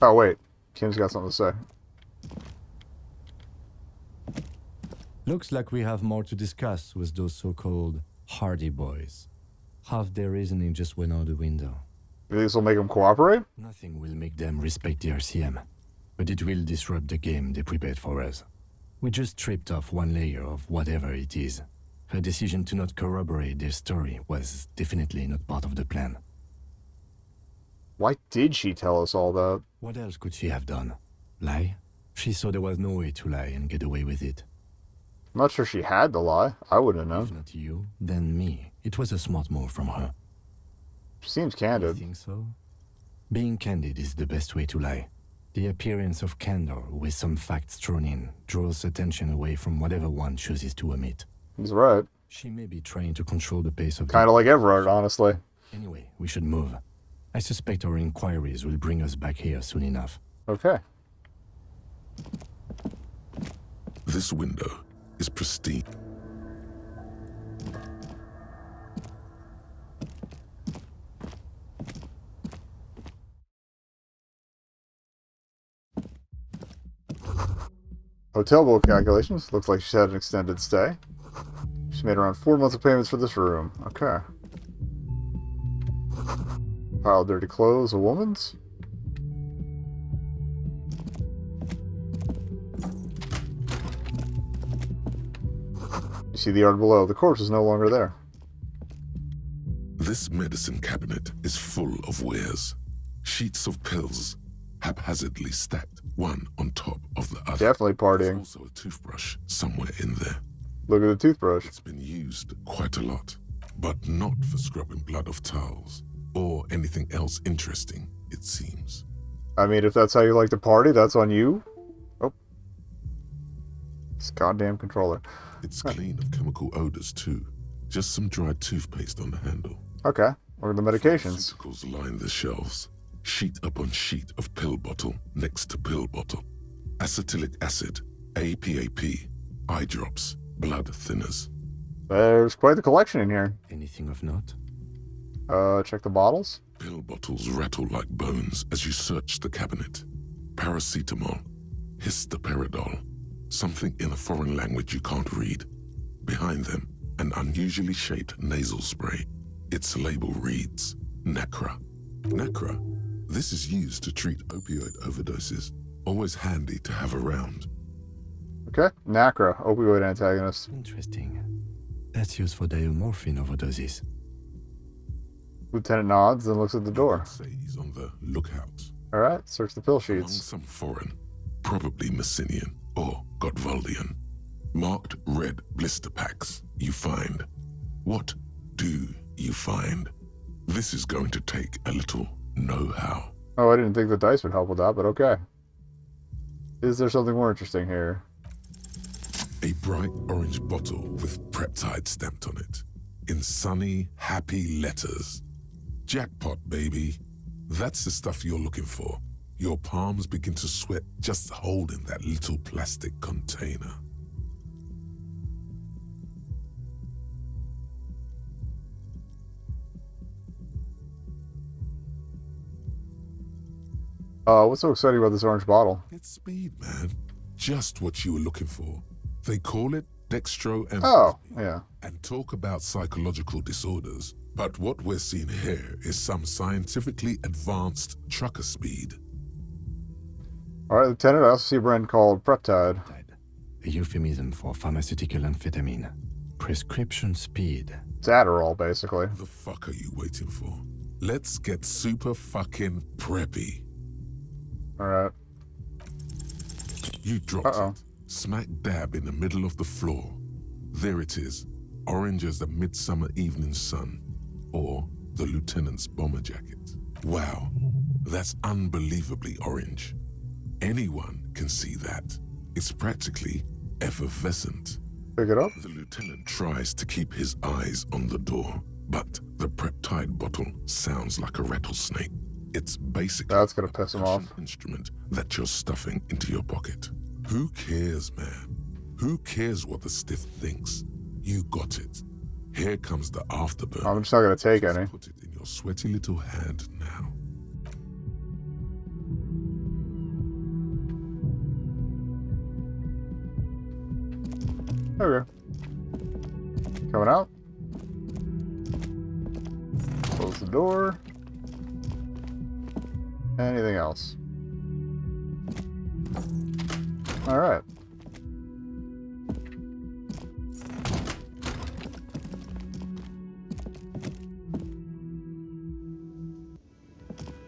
Oh, wait. Kim's got something to say. Looks like we have more to discuss with those so-called Hardy Boys. Half their reasoning just went out the window. You think this will make them cooperate? Nothing will make them respect the RCM, but it will disrupt the game they prepared for us. We just stripped off one layer of whatever it is. Her decision to not corroborate their story was definitely not part of the plan. Why did she tell us all that? What else could she have done? Lie? She saw there was no way to lie and get away with it. I'm not sure she had to lie. I wouldn't have If known. not you, then me. It was a smart move from her. She seems You candid. think so? Being candid is the best way to lie. The appearance of candor with some facts thrown in draws attention away from whatever one chooses to omit. He's right. She may be trying to control the pace of Kind of like Everard, honestly. Anyway, we should move. I suspect our inquiries will bring us back here soon enough. Okay. This window is pristine. Hotel bill calculations. Looks like she's had an extended stay. She made around 4 months of payments for this room. Okay. Pile of dirty clothes, a woman's. You see the yard below. The corpse is no longer there. This medicine cabinet is full of wares. Sheets of pills, haphazardly stacked, one on top of the other. Definitely There's partying. also a toothbrush somewhere in there. Look at the toothbrush. It's been used quite a lot, but not for scrubbing blood off towels or anything else interesting, it seems. I mean, if that's how you like to party, that's on you. Oh. This goddamn controller. It's clean of chemical odors too. Just some dried toothpaste on the handle. Okay. What are the medications? Pharmaceuticals line the shelves. Sheet upon sheet of pill bottle next to pill bottle. Acetylic acid, APAP, eye drops, blood thinners. There's quite the collection in here. Anything of note? Check the bottles. Pill bottles rattle like bones as you search the cabinet. Paracetamol, histoperidol, something in a foreign language you can't read. Behind them, an unusually shaped nasal spray. Its label reads, Nacra. Nacra. This is used to treat opioid overdoses. Always handy to have around. Okay. Nacra, opioid antagonist. Interesting. That's used for diamorphine overdoses. Lieutenant nods and looks at the door. Say he's on the lookout. Alright, search the pill Among sheets. some foreign, probably Messinian or Gotvaldian, marked red blister packs you find. What do you find? This is going to take a little know-how. Oh, I didn't think the dice would help with that, but okay. Is there something more interesting here? A bright orange bottle with Preptide stamped on it, in sunny, happy letters. Jackpot, baby. That's the stuff you're looking for. Your palms begin to sweat just holding that little plastic container. What's so exciting about this orange bottle? It's speed, man. Just what you were looking for. They call it dextroamphetamine. Oh, yeah. And talk about psychological disorders. But what we're seeing here is some scientifically advanced trucker speed. Alright, Lieutenant, I also see a brand called Preptide. A euphemism for pharmaceutical amphetamine. Prescription speed. It's Adderall, basically. The fuck are you waiting for? Let's get super fucking preppy. Alright. You dropped it. Smack dab in the middle of the floor. There it is. Orange as the midsummer evening sun. Or the lieutenant's bomber jacket. Wow, that's unbelievably orange. Anyone can see that. It's practically effervescent. Pick it up. The lieutenant tries to keep his eyes on the door, but the Preptide bottle sounds like a rattlesnake. It's basically That's gonna piss him off. an instrument that you're stuffing into your pocket. Who cares, man? Who cares what the stiff thinks? You got it. Here comes the afterburn. I'm just not gonna take Just any. put it in your sweaty little hand now. Okay. Coming out. Close the door. Anything else? Alright.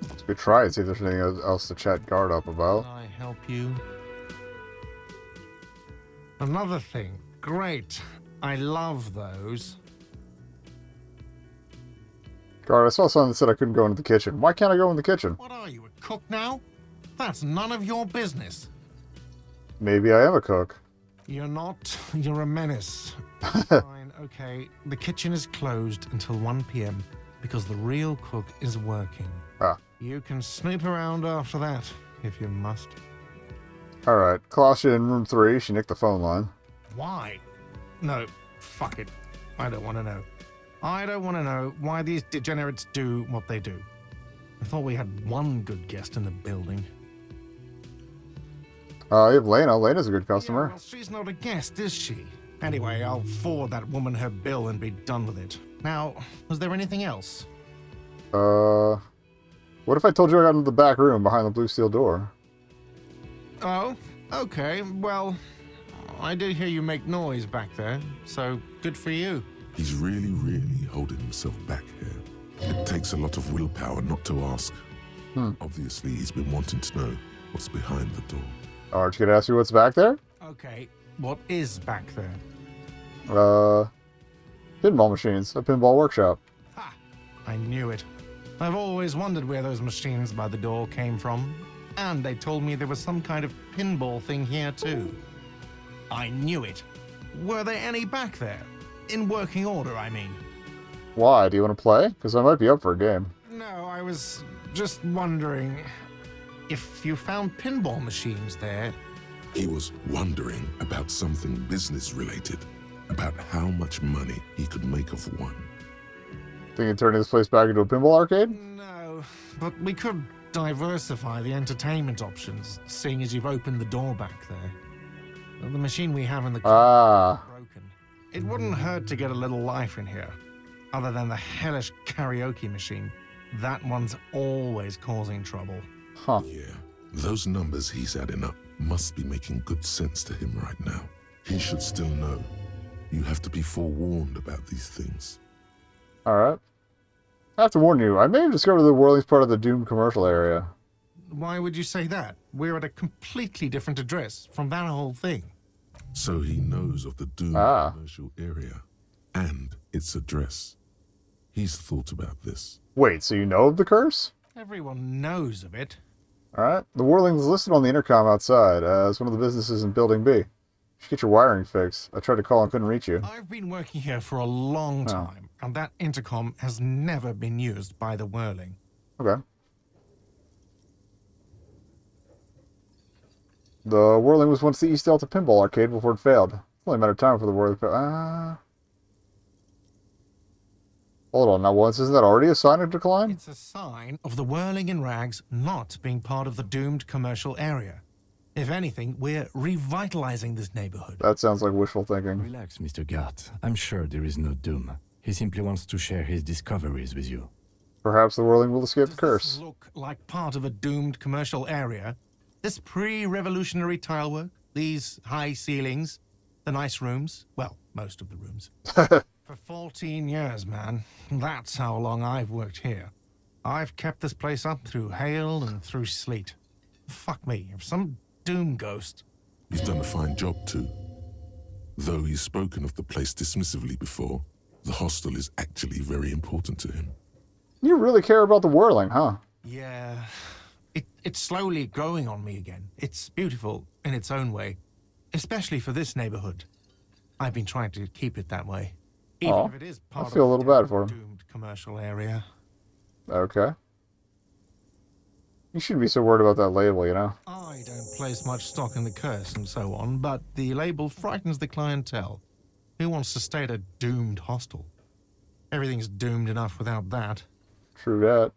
Let's go try and see if there's anything else to chat guard up about. Can I help you? Another thing. Great. I love those. Guard, I saw something that said I couldn't go into the kitchen. Why can't I go in the kitchen? What are you, a cook now? That's none of your business. Maybe I am a cook. You're not. You're a menace. Fine, okay. The kitchen is closed until 1 p.m. because the real cook is working. Ah. You can snoop around after that, if you must. Alright. Colossian in room 3. She nicked the phone line. Why? No, fuck it. I don't want to know. I don't want to know why these degenerates do what they do. I thought we had one good guest in the building. You have Lena. Lena's a good customer. Yeah, well, she's not a guest, is she? Anyway, I'll forward that woman her bill and be done with it. Now, was there anything else? What if I told you I got into the back room behind the blue steel door? Oh, okay. Well, I did hear you make noise back there, so good for you. He's really holding himself back here. It takes a lot of willpower not to ask. Obviously, he's been wanting to know what's behind the door. Aren't you gonna ask me what's back there? Okay, what is back there? Pinball machines. A pinball workshop. Ha! I knew it. I've always wondered where those machines by the door came from. And they told me there was some kind of pinball thing here too. I knew it. Were there any back there? In working order, I mean. Why? Do you want to play? Because I might be up for a game. No, I was just wondering if you found pinball machines there. He was wondering about something business-related, about how much money he could make of one. Think you'd turn this place back into a pinball arcade? No, but we could diversify the entertainment options, seeing as you've opened the door back there. The machine we have in the Ah. is broken. It wouldn't hurt to get a little life in here, other than the hellish karaoke machine. That one's always causing trouble. Huh. Yeah, those numbers he's adding up must be making good sense to him right now. He should still know. You have to be forewarned about these things. Alright. I have to warn you, I may have discovered the Whirling's part of the doomed commercial area. Why would you say that? We're at a completely different address from that whole thing. So he knows of the doomed commercial area and its address. He's thought about this. Wait, so you know of the curse? Everyone knows of it. Alright. The Whirling's listed on the intercom outside as one of the businesses in Building B. You should get your wiring fixed. I tried to call and couldn't reach you. I've been working here for a long time, and that intercom has never been used by the Whirling. Okay. The Whirling was once the East Delta Pinball Arcade before it failed. It's only a matter of time for the Whirling... Hold on, now once, isn't that already a sign of decline? It's a sign of the Whirling in Rags not being part of the doomed commercial area. If anything, we're revitalizing this neighborhood. That sounds like wishful thinking. Relax, Mr. Gart. I'm sure there is no doom. He simply wants to share his discoveries with you. Perhaps the Whirling will escape the Does curse. this look like part of a doomed commercial area? This pre-revolutionary tilework, these high ceilings, the nice rooms, well, most of the rooms. For 14 years, man. That's how long I've worked here. I've kept this place up through hail and through sleet. Fuck me, if some doom ghost... He's done a fine job too. Though he's spoken of the place dismissively before, the hostel is actually very important to him. You really care about the Whirling, huh? Yeah, it's slowly growing on me again. It's beautiful in its own way, especially for this neighborhood. I've been trying to keep it that way, even Aw, if it is part I feel a of little bad for him. doomed commercial area. Okay. You shouldn't be so worried about that label, you know? I don't place much stock in the curse and so on, but the label frightens the clientele. Who wants to stay at a doomed hostel? Everything's doomed enough without that. True that.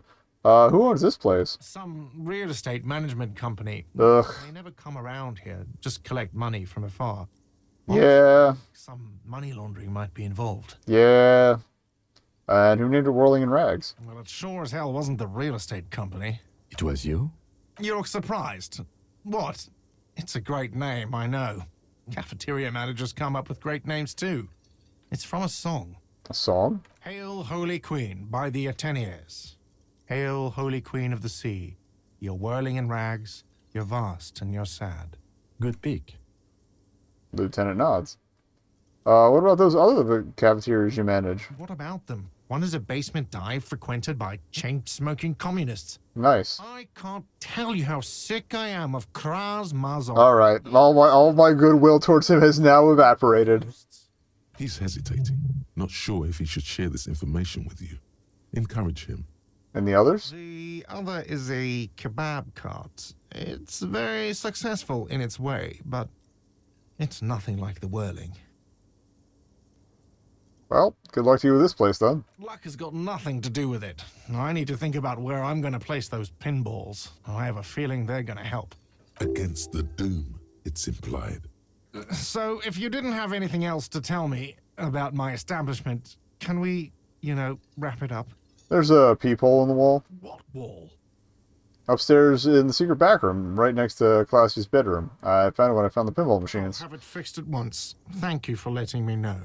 Who owns this place? Some real estate management company. Ugh. They never come around here, just collect money from afar. What? Yeah, Some money laundering might be involved. yeah. And who named it Whirling in Rags? Well, it sure as hell wasn't the real estate company. It was you? You look surprised. What? It's a great name, I know. Cafeteria managers come up with great names too. It's from a song. A song? Hail, Holy Queen, by the Ateniers. Hail, Holy Queen of the Sea. You're whirling in rags, you're vast and you're sad. Good pick. Lieutenant nods. What about those other cafeterias you manage? What about them? One is a basement dive frequented by chain-smoking communists. Nice. I can't tell you how sick I am of Kraz Mazar. All right, all my goodwill towards him has now evaporated. He's hesitating, not sure if he should share this information with you. Encourage him. And the others? The other is a kebab cart. It's very successful in its way, but it's nothing like the whirling. Well, good luck to you with this place, then. Luck has got nothing to do with it. I need to think about where I'm going to place those pinballs. I have a feeling they're going to help. Against the doom, it's implied. So, if you didn't have anything else to tell me about my establishment, can we, wrap it up? There's a peephole in the wall. What wall? Upstairs in the secret back room, right next to Clausia's bedroom. I found it when I found the pinball machines. I'll have it fixed at once. Thank you for letting me know.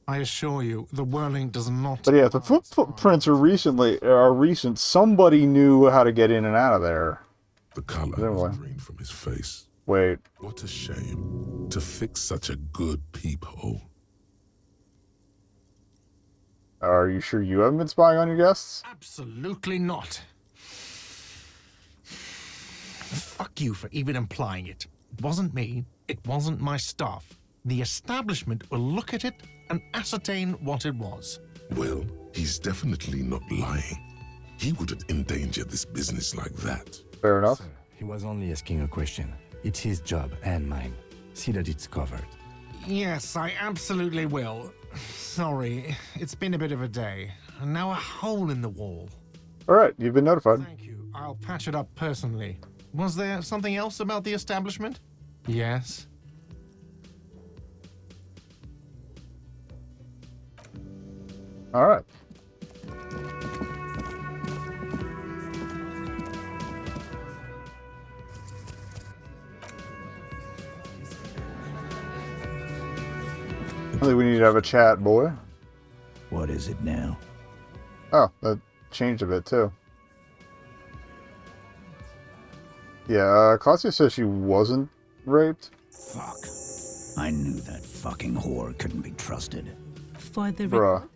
I assure you, the whirling does not... But yeah, if the footprints are recent, somebody knew how to get in and out of there. The color Anyway. was drained from his face. Wait, What a shame to fix such a good peephole. are you sure you haven't been spying on your guests? Absolutely not. Fuck you for even implying it. It wasn't me. It wasn't my staff. The establishment will look at it and ascertain what it was. Well, he's definitely not lying. He wouldn't endanger this business like that. Fair enough. Sir, he was only asking a question. It's his job and mine. See that it's covered. Yes, I absolutely will. Sorry, it's been a bit of a day. And now a hole in the wall. Alright, you've been notified. Thank you. I'll patch it up personally. Was there something else about the establishment? Yes. Alright. I think we need to have a chat, boy. What is it now? Oh, that changed a bit, too. Yeah, Claudia says she wasn't raped. Fuck. I knew that fucking whore couldn't be trusted. For the Bruh. record,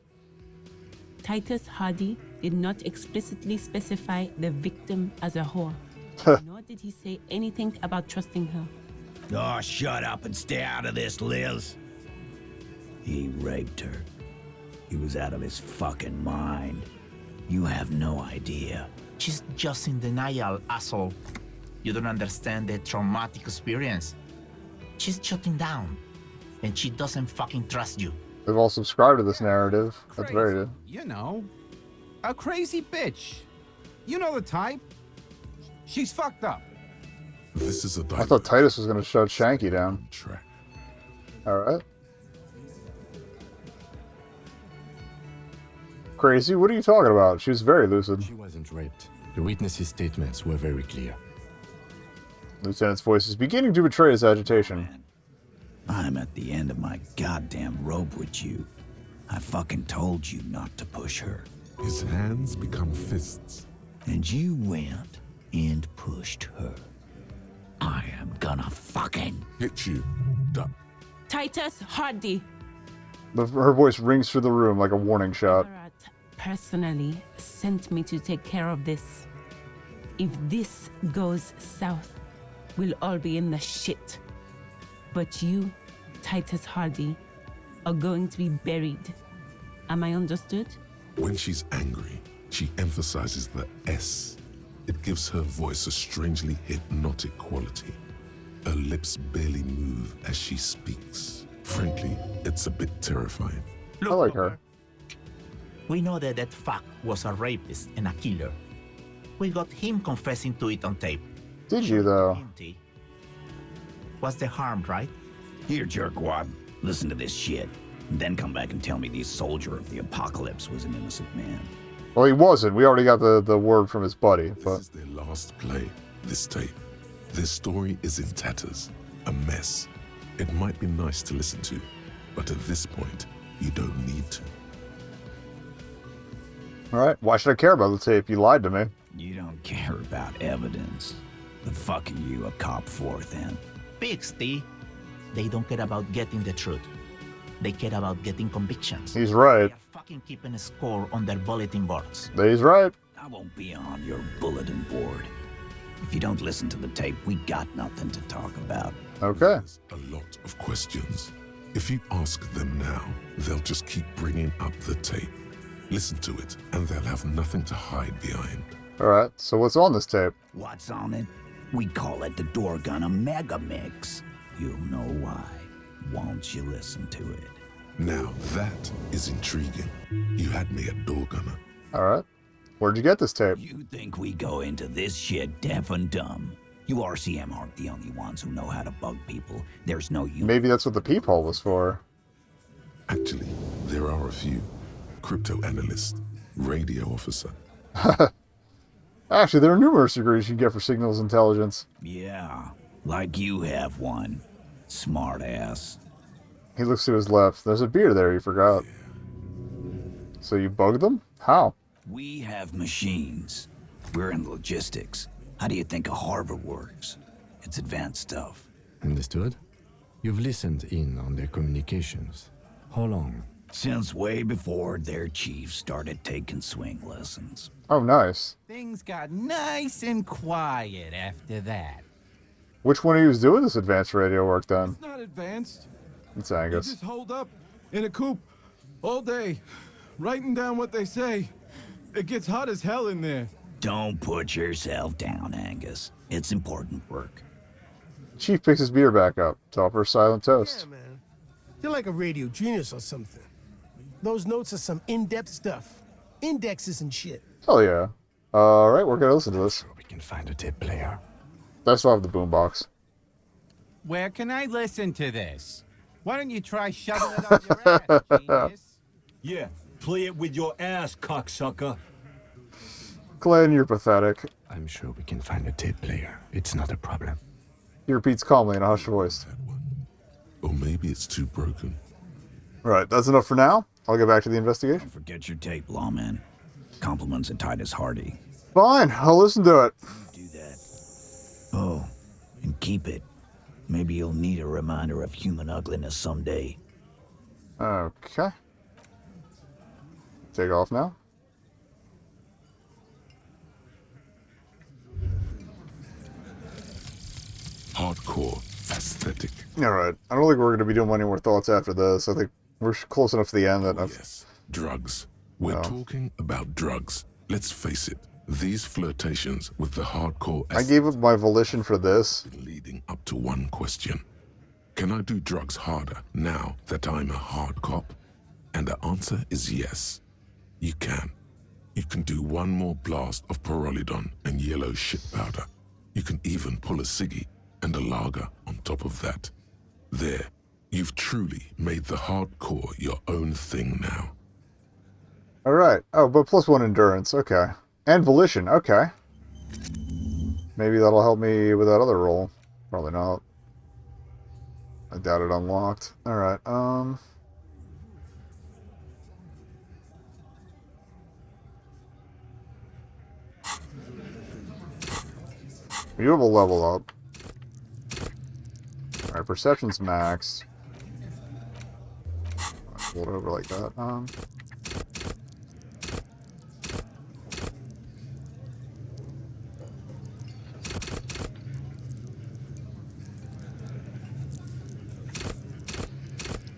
Titus Hardy did not explicitly specify the victim as a whore, nor did he say anything about trusting her. Oh, shut up and stay out of this, Liz. He raped her. He was out of his fucking mind. You have no idea. She's just in denial, asshole. You don't understand the traumatic experience. She's shutting down, and she doesn't fucking trust you. They've all subscribed to this narrative. That's very good. You know, a crazy bitch. You know the type. She's fucked up. This is a I thought Titus was going to shut Shanky down. track. Alright. Crazy? What are you talking about? She was very lucid. She wasn't raped. The witnesses' statements were very clear. Lieutenant's voice is beginning to betray his agitation. I'm at the end of my goddamn rope with you. I fucking told you not to push her. His hands become fists. And you went and pushed her. I am gonna fucking... Hit you. Duck. Titus Hardy. Her voice rings through the room like a warning shot. Barat personally sent me to take care of this. If this goes south, we'll all be in the shit. But you, Titus Hardy, are going to be buried. Am I understood? When she's angry, she emphasizes the S. It gives her voice a strangely hypnotic quality. Her lips barely move as she speaks. Frankly, it's a bit terrifying. I like her. We know that that fuck was a rapist and a killer. We got him confessing to it on tape. Did you, though? Guilty. What's the harm, right? Here, jerkwad, listen to this shit. And then come back and tell me the soldier of the apocalypse was an innocent man. Well, he wasn't. We already got the word from his buddy. This But is their last play, this tape. Their story is in tatters, a mess. It might be nice to listen to, but at this point, you don't need to. all right, why should I care about the tape? You lied to me. You don't care about evidence. The fuck are you a cop for, then? Pixty, they don't care about getting the truth. They care about getting convictions. He's right. They are fucking keeping a score on their bulletin boards. He's right. I won't be on your bulletin board. If you don't listen to the tape, we got nothing to talk about. Okay. There's a lot of questions. If you ask them now, they'll just keep bringing up the tape. Listen to it, and they'll have nothing to hide behind. All right, so what's on this tape? What's on it? We call it the door gun a mega mix. You'll know why. Won't you listen to it? Now that is intriguing. You had me at door gunner. All right. Where'd you get this tape? You think we go into this shit deaf and dumb? You RCM aren't the only ones who know how to bug people. There's no use. Maybe that's what the peephole was for. Actually, there are a few. Crypto analyst, radio officer. Actually, there are numerous degrees you can get for signals intelligence. Yeah, like you have one. Smart ass. He looks to his left. There's a beer there you forgot. So you bugged them? How? We have machines. We're in logistics. How do you think a harbor works? It's advanced stuff. Understood? You've listened in on their communications. How long? Since way before their chief started taking swing lessons. Oh, nice. Things got nice and quiet after that. Which one of you was doing this advanced radio work then? It's not advanced. It's You Angus. just hold up in a coop all day, writing down what they say. It gets hot as hell in there. Don't put yourself down, Angus. It's important work. Chief picks his beer back up to offer a silent toast. Yeah, man. You're like a radio genius or something. Those notes are some in-depth stuff. Indexes and shit. Hell yeah. Alright, we're gonna listen to this. We can find a tape player. I still have the boombox. Where can I listen to this? Why don't you try shoving it up your ass, genius? Yeah, play it with your ass, cocksucker. Glenn, you're pathetic. I'm sure we can find a tape player. It's not a problem. He repeats calmly in a hushed voice. That one. Or maybe it's too broken. Alright, that's enough for now. I'll get back to the investigation. Don't forget your tape, lawman. Compliments of Titus Hardy. Fine, I'll listen to it. Do that. Oh, and keep it. Maybe you'll need a reminder of human ugliness someday. Okay. Take off now. Hardcore, aesthetic. Alright, I don't think we're going to be doing any more thoughts after this. I think we're close enough to the end that I've... Yes, drugs. We're Oh. talking about drugs. Let's face it, these flirtations with the hardcore I gave up my volition for this. been leading up to one question. Can I do drugs harder now that I'm a hard cop? And the answer is yes. You can. You can do one more blast of pyrrolidon and yellow shit powder. You can even pull a ciggy and a lager on top of that. There, you've truly made the hardcore your own thing now. Alright. Oh, but +1 endurance. Okay. And volition. Okay. Maybe that'll help me with that other roll. Probably not. I doubt it unlocked. Alright, You have a level up. Alright, perception's maxed. Hold it over like that.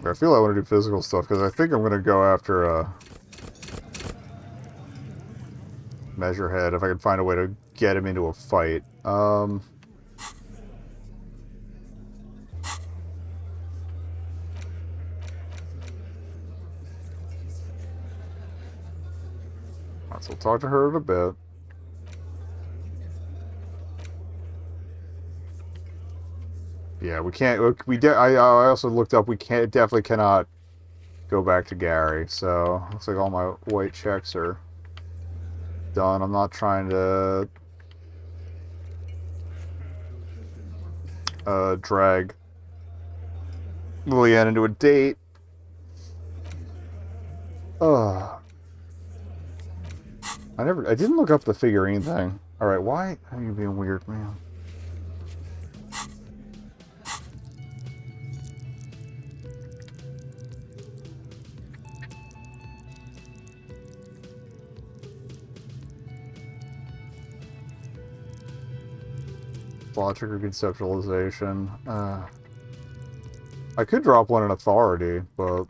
I feel I want to do physical stuff because I think I'm going to go after Measurehead if I can find a way to get him into a fight. So we'll talk to her in a bit. Yeah, we can't. I also looked up. We definitely cannot go back to Gary. So looks like all my white checks are done. I'm not trying to drag Lillian into a date. I didn't look up the figurine thing. All right, why are you being weird, man? Logic or conceptualization. I could drop one in authority, but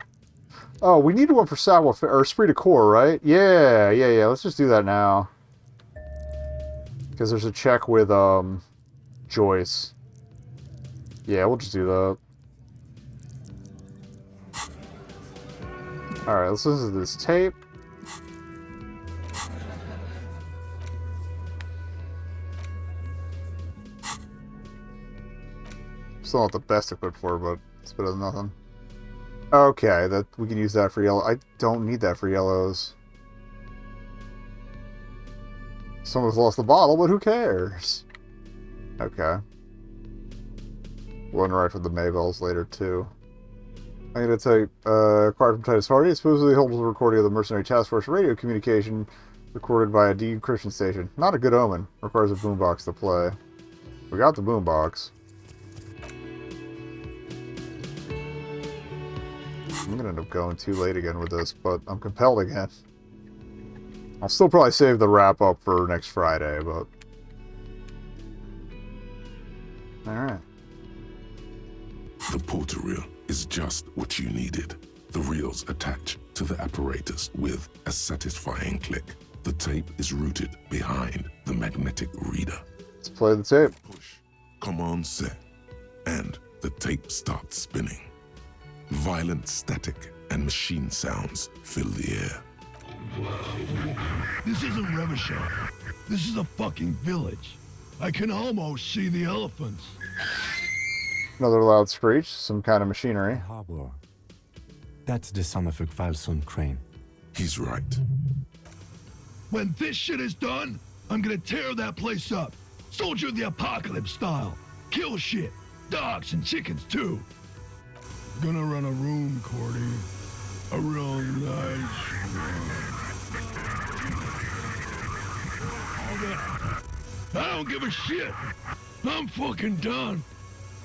oh, we need one for savoir faire or esprit de corps, right? Yeah. Let's just do that now because there's a check with Joyce. Yeah, we'll just do that. All right, let's listen to this tape. Still not the best equipped for, but it's better than nothing. Okay, that we can use that for yellow. I don't need that for yellows. Someone's lost the bottle, but who cares? Okay. We'll interact with the Maybells later, too. I'm going to take acquired from Titus Hardy. It supposedly holds a recording of the Mercenary Task Force radio communication recorded by a decryption station. Not a good omen. Requires a boombox to play. We got the boombox. I'm gonna end up going too late again with this, but I'm compelled again. I'll still probably save the wrap-up for next Friday, but... Alright. The porter reel is just what you needed. The reels attach to the apparatus with a satisfying click. The tape is routed behind the magnetic reader. Let's play the tape. Push Command set, and the tape starts spinning. Violent static and machine sounds fill the air. This isn't Revachol. This is a fucking village. I can almost see the elephants. Another loud screech, some kind of machinery. Harbor. That's the sound of a Kvalson crane. He's right. When this shit is done, I'm gonna tear that place up. Soldier of the Apocalypse style. Kill shit. Dogs and chickens too. Gonna run a room, Cordy. A real nice room. I don't give a shit. I'm fucking done.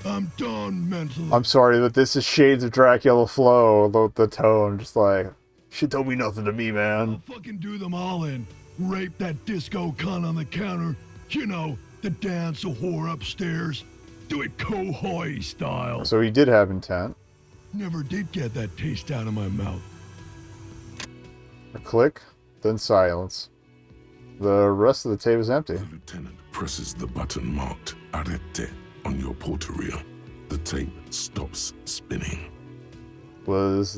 I'm done mentally. I'm sorry, but this is Shades of Dracula flow. The tone, just like, shit don't mean nothing to me, man. I'll fucking do them all in. Rape that disco cunt on the counter. You know, the dance a whore upstairs. Do it Kohoi style. So he did have intent. Never did get that taste out of my mouth. A click, then silence. The rest of the tape is empty. The lieutenant presses the button marked Arete on your porter reel. The tape stops spinning. What was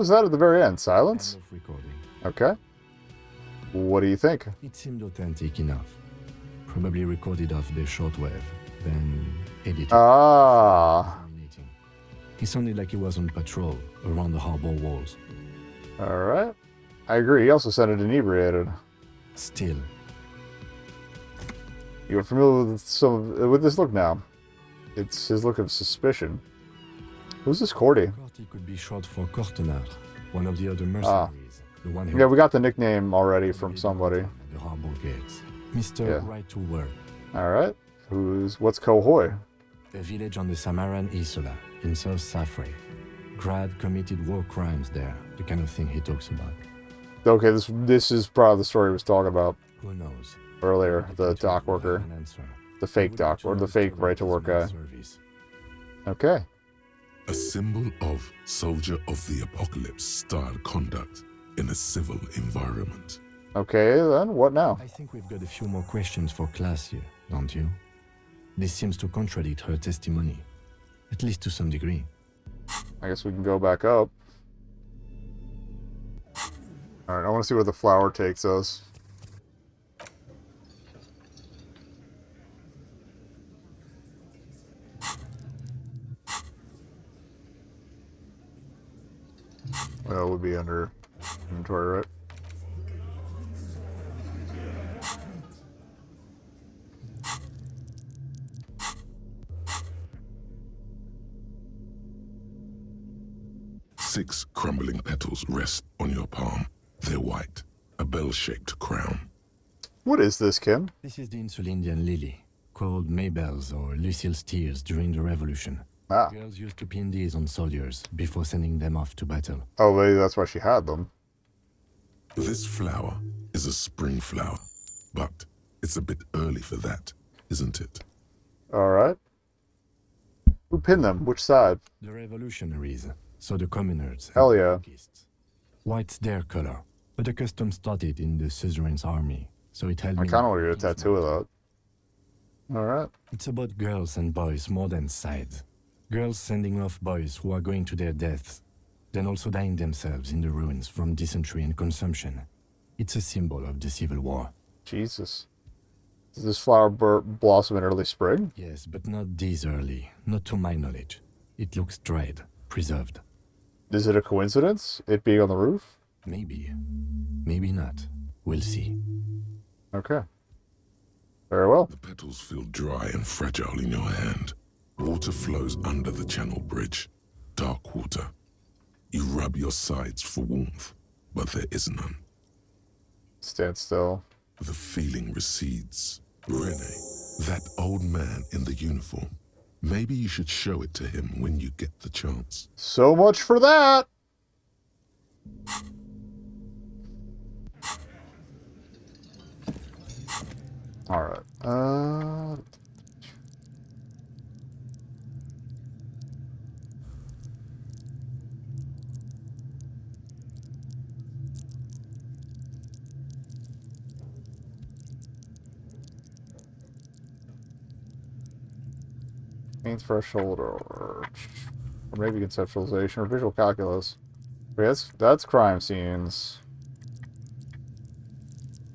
that at the very end? Silence? End of recording. Okay. What do you think? It seemed authentic enough. Probably recorded off the shortwave, then edited. Ah. He sounded like he was on patrol around the harbor walls. Alright. I agree. He also sounded inebriated. Still. You're familiar with this look now. It's his look of suspicion. Who's this Cordy? Cordy could be short for Cortenard, one of the other mercenaries. The one who yeah, we got the nickname already from somebody. At the harbor gates. Mr. Right to Work. Alright. What's Kohoi? A village on the Samaran Isola in South Safre. Grad committed war crimes there, the kind of thing he talks about. Okay, this is probably the story he was talking about. Who knows? Earlier, the dock worker. The fake dock, or the fake right-to-work guy. Okay. A symbol of soldier of the apocalypse style conduct in a civil environment. Okay, then what now? I think we've got a few more questions for class here, don't you? This seems to contradict her testimony, at least to some degree. I guess we can go back up. Alright, I want to see where the flower takes us. it would be under inventory, right? Six crumbling petals rest on your palm. They're white, a bell-shaped crown. What is this, Kim? This is the Insulindian lily, called Mabel's or Lucille's tears during the Revolution. Ah. Girls used to pin these on soldiers before sending them off to battle. Oh, maybe that's why she had them. This flower is a spring flower, but it's a bit early for that, isn't it? Alright. Who pinned them? Which side? The revolutionaries, so the communards. Hell and yeah. anarchists. White's their color, but the custom started in the suzerain's army, so it held I me. kind of want to get a tattoo of that. Alright. It's about girls and boys more than sides. Girls sending off boys who are going to their deaths, then also dying themselves in the ruins from dysentery and consumption. It's a symbol of the Civil War. Jesus. Does this flower blossom in early spring? Yes, but not this early, not to my knowledge. It looks dried, preserved. Is it a coincidence, it being on the roof? Maybe. Maybe not. We'll see. Okay. Very well. The petals feel dry and fragile in your hand. Water flows under the channel bridge. Dark water. You rub your sides for warmth, but there is none. Stand still. The feeling recedes. Rene, that old man in the uniform. Maybe you should show it to him when you get the chance. So much for that! Alright. Main threshold or maybe conceptualization or visual calculus. Wait, that's crime scenes.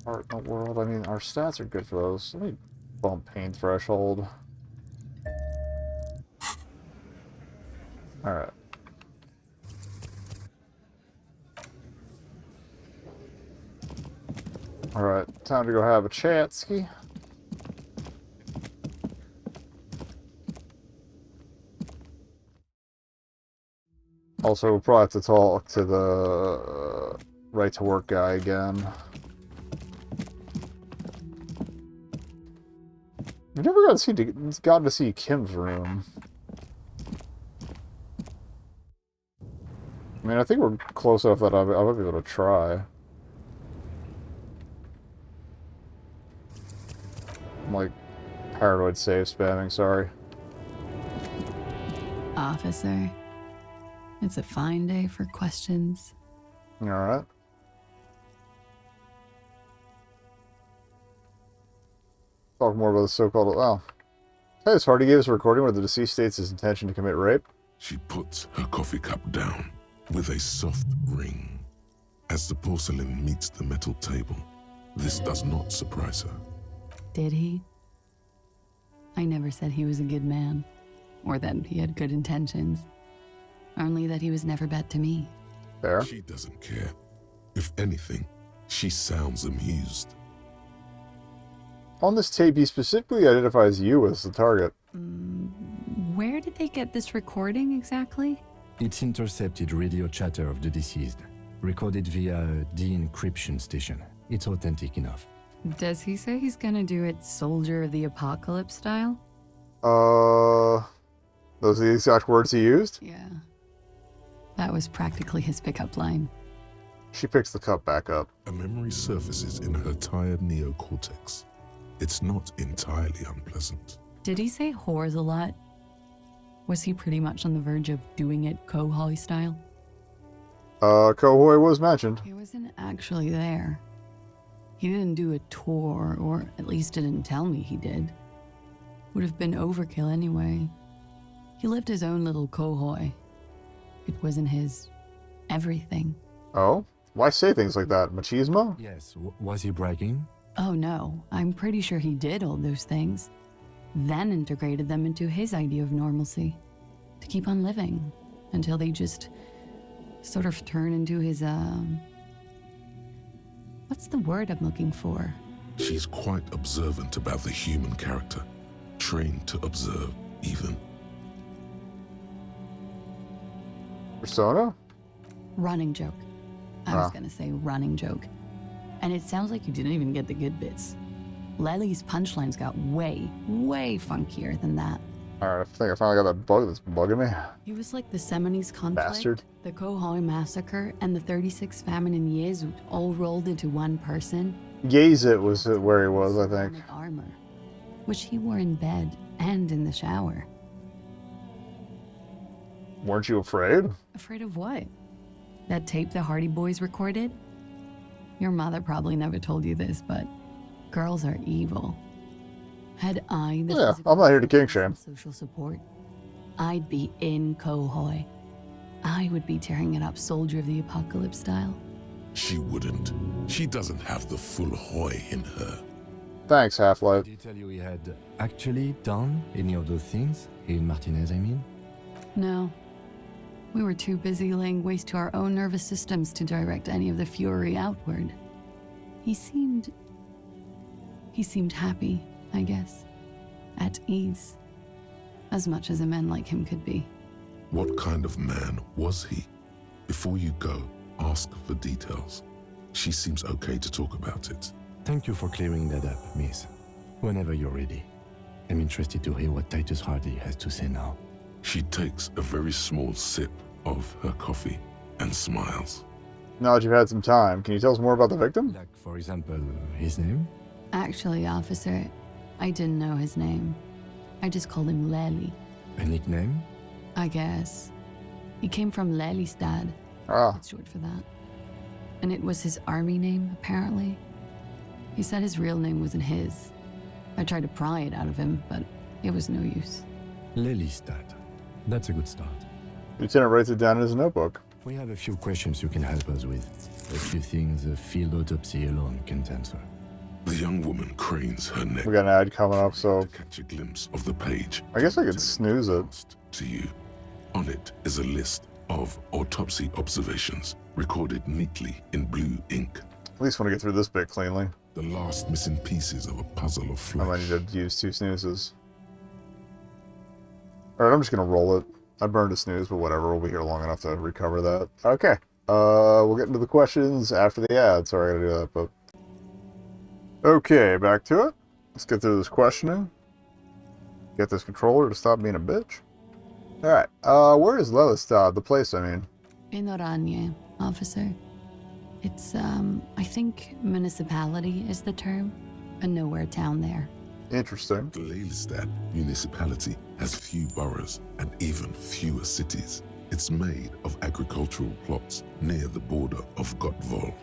Art in the world. I mean, our stats are good for those. Let me bump pain threshold. Alright. Alright, time to go have a chatski. Also, we'll probably have to talk to the right-to-work guy again. We've never gotten to see Kim's room. I mean, I think we're close enough that I might be able to try. I'm like paranoid save spamming, sorry. Officer, it's a fine day for questions. Alright. Talk more about the so-called... Oh. Hey, it's Hardy gave us a recording where the deceased states his intention to commit rape. She puts her coffee cup down with a soft ring. As the porcelain meets the metal table, this does not surprise her. Did he? I never said he was a good man, or that he had good intentions. Only that he was never bad to me. Fair. She doesn't care. If anything, she sounds amused. On this tape, he specifically identifies you as the target. Where did they get this recording exactly? It's intercepted radio chatter of the deceased, recorded via a de-encryption station. It's authentic enough. Does he say he's gonna do it Soldier of the Apocalypse style? Those are the exact words he used? Yeah. That was practically his pickup line. She picks the cup back up. A memory surfaces in her tired neocortex. It's not entirely unpleasant. Did he say whores a lot? Was he pretty much on the verge of doing it Kohoi style? Kohoi was mentioned. He wasn't actually there. He didn't do a tour, or at least didn't tell me he did. Would have been overkill anyway. He lived his own little Kohoi. It wasn't his everything. Oh? Why say things like that? Machismo? Yes. Was he bragging? Oh no, I'm pretty sure he did all those things. Then integrated them into his idea of normalcy. To keep on living. Until they just sort of turn into his, what's the word I'm looking for? She's quite observant about the human character, trained to observe, even. Persona? Running joke. I was gonna say running joke. And it sounds like you didn't even get the good bits. Lely's punchlines got way, way funkier than that. Alright, I think I finally got that bug that's bugging me. He was like the Seminoles conflict, Bastard. the Kohoi massacre, and the 36 famine in Yezut all rolled into one person. Yezut was where he was, I think. Ceramic armor, which he wore in bed and in the shower. Weren't you afraid? Afraid of what? That tape the Hardy Boys recorded? Your mother probably never told you this, but girls are evil. Had I the Yeah, physical I'm not here to king shame. social support, I'd be in Kohoi. I would be tearing it up Soldier of the Apocalypse style. She wouldn't. She doesn't have the full Hoy in her. Thanks, Half-Life. Did he tell you he had actually done any of those things? In Martinez, I mean? No. We were too busy laying waste to our own nervous systems to direct any of the fury outward. He seemed happy, I guess. At ease. As much as a man like him could be. What kind of man was he? Before you go, ask for details. She seems okay to talk about it. Thank you for clearing that up, miss. Whenever you're ready. I'm interested to hear what Titus Hardy has to say now. She takes a very small sip of her coffee and smiles. Now that you've had some time, can you tell us more about the victim? Like, for example, his name? Actually, officer, I didn't know his name. I just called him Lely. A nickname? I guess. He came from Lelystad. Ah. It's short for that. And it was his army name, apparently. He said his real name wasn't his. I tried to pry it out of him, but it was no use. Lelystad. That's a good start. Lieutenant writes it down in his notebook. We have a few questions you can help us with. A few things a field autopsy alone can't answer. The young woman cranes her neck We got an ad coming up, so to catch a glimpse of the page. I guess I could snooze it. To you. On it is a list of autopsy observations, recorded neatly in blue ink. At least want to get through this bit cleanly. The last missing pieces of a puzzle of I might flesh. need to use 2 snoozes. Alright, I'm just gonna roll it. I burned a snooze, but whatever. We'll be here long enough to recover that. Okay. We'll get into the questions after the ad. Sorry I gotta do that, but... Okay, back to it. Let's get through this questioning. Get this controller to stop being a bitch. Alright, where is Lelystad? The place, I mean. In Oranje, officer. It's, I think municipality is the term. A nowhere town there. Interesting. The Lelystad municipality has few boroughs and even fewer cities. It's made of agricultural plots near the border of Gottwald.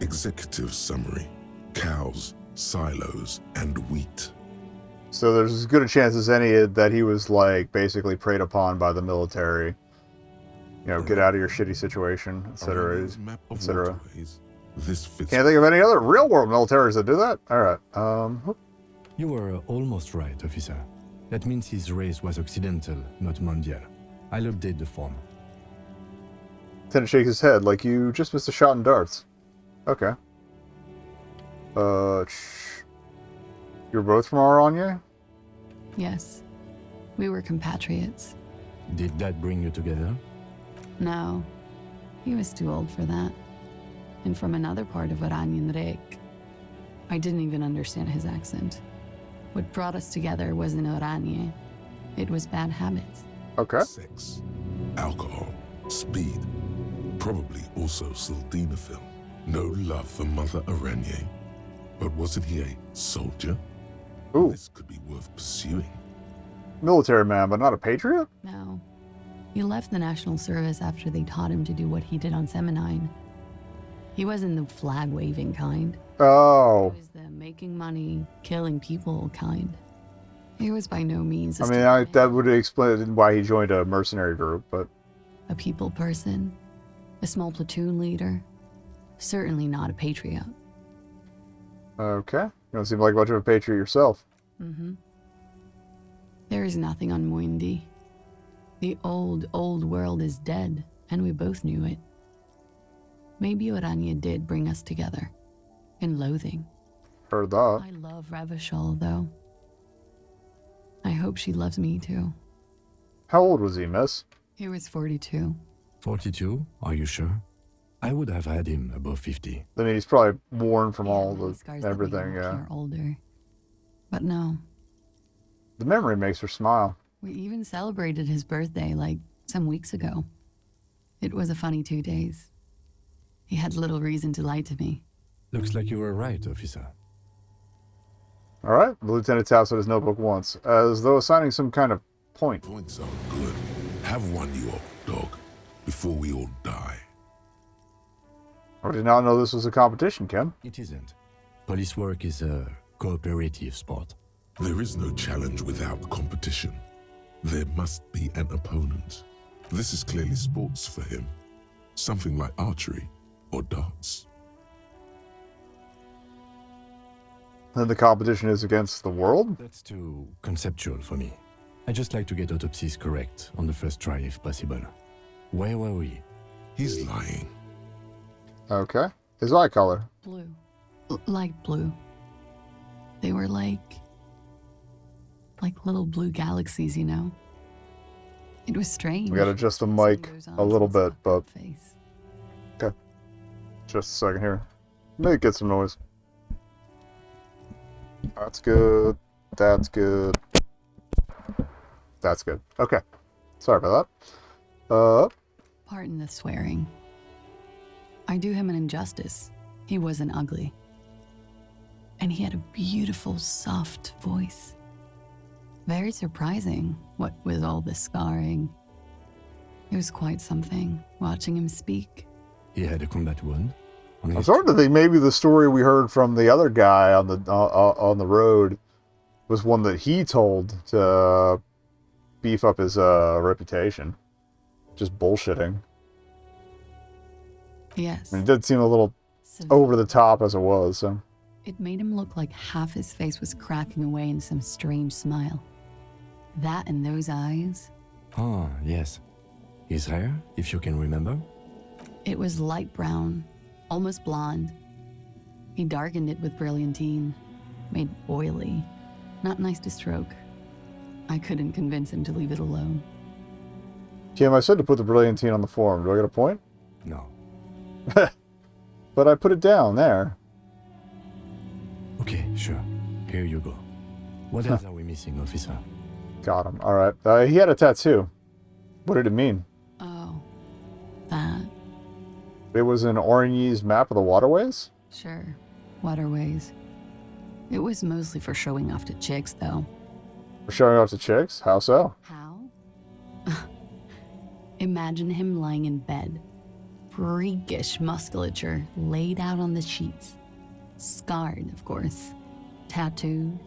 Executive summary: cows, silos, and wheat. So there's as good a chance as any that he was, like, basically preyed upon by the military. You know, get out of your shitty situation, etc., Arena's map of etc. waterways. This fits. Can't think of any other real-world militaries that do that. Alright, You were almost right, officer. That means his race was occidental, not mondial. I'll update the form. Lieutenant shakes his head like you just missed a shot in darts. Okay. You're both from Oranje? Yes. We were compatriots. Did that bring you together? No. He was too old for that. And from another part of Oranjenrijk. I didn't even understand his accent. What brought us together wasn't Oranje. It was bad habits. Okay. Sex, alcohol, speed, probably also sildenafil. No love for Mother Oranje. But wasn't he a soldier? Ooh. This could be worth pursuing. Military man, but not a patriot? No. He left the National Service after they taught him to do what he did on Seminine. He wasn't the flag-waving kind. Oh. He was the making money, killing people kind. He was by no means I mean, that would explain why he joined a mercenary group, but... a people person, a small platoon leader. Certainly not a patriot. Okay. You don't seem like much of a patriot yourself. Mm-hmm. There is nothing on Muindi. The old world is dead. And we both knew it. Maybe Orania did bring us together. In loathing. Heard that. I love Ravishal, though. I hope she loves me, too. How old was he, miss? He was 42. 42? Are you sure? I would have had him above 50. I mean, he's probably worn from He had all many the scars that everything, made him yeah. appear older. But no. The memory makes her smile. We even celebrated his birthday, like, some weeks ago. It was a funny 2 days. He had little reason to lie to me. Looks like you were right, officer. Alright, the lieutenant taps at his notebook once, as though assigning some kind of point. Points are good. Have one, you old dog, before we all die. I did not know this was a competition, Kim. It isn't. Police work is a cooperative sport. There is no challenge without competition. There must be an opponent. This is clearly sports for him. Something like archery or darts. Then the competition is against the world? That's too conceptual for me. I just like to get autopsies correct on the first try if possible. Where were we? He's lying. Okay. His eye color? Blue. Light blue. They were like little blue galaxies, you know? It was strange. We gotta adjust the mic a little bit, but... Okay. Just a second here. Maybe get some noise. That's good. That's good. That's good. Okay. Sorry about that. Pardon the swearing. I do him an injustice. He wasn't ugly. And he had a beautiful, soft voice. Very surprising, what with all the scarring. It was quite something, watching him speak. He had a combat wound. I'm starting to think maybe the story we heard from the other guy on the road was one that he told to beef up his reputation. Just bullshitting. Yes. I mean, it did seem a little over the top as it was, so... It made him look like half his face was cracking away in some strange smile. That and those eyes. Ah, yes. His hair, if you can remember? It was light brown, almost blonde. He darkened it with brilliantine, made oily. Not nice to stroke. I couldn't convince him to leave it alone. Kim, I said to put the brilliantine on the form. Do I get a point? No. But I put it down there. Okay, sure. Here you go. What else are we missing, officer? Got him. Alright. He had a tattoo. What did it mean? Oh, that. It was an Orangese map of the waterways? Sure. Waterways. It was mostly for showing off to chicks, though. For showing off to chicks? How so? How? Imagine him lying in bed. Freakish musculature laid out on the sheets. Scarred, of course. Tattooed.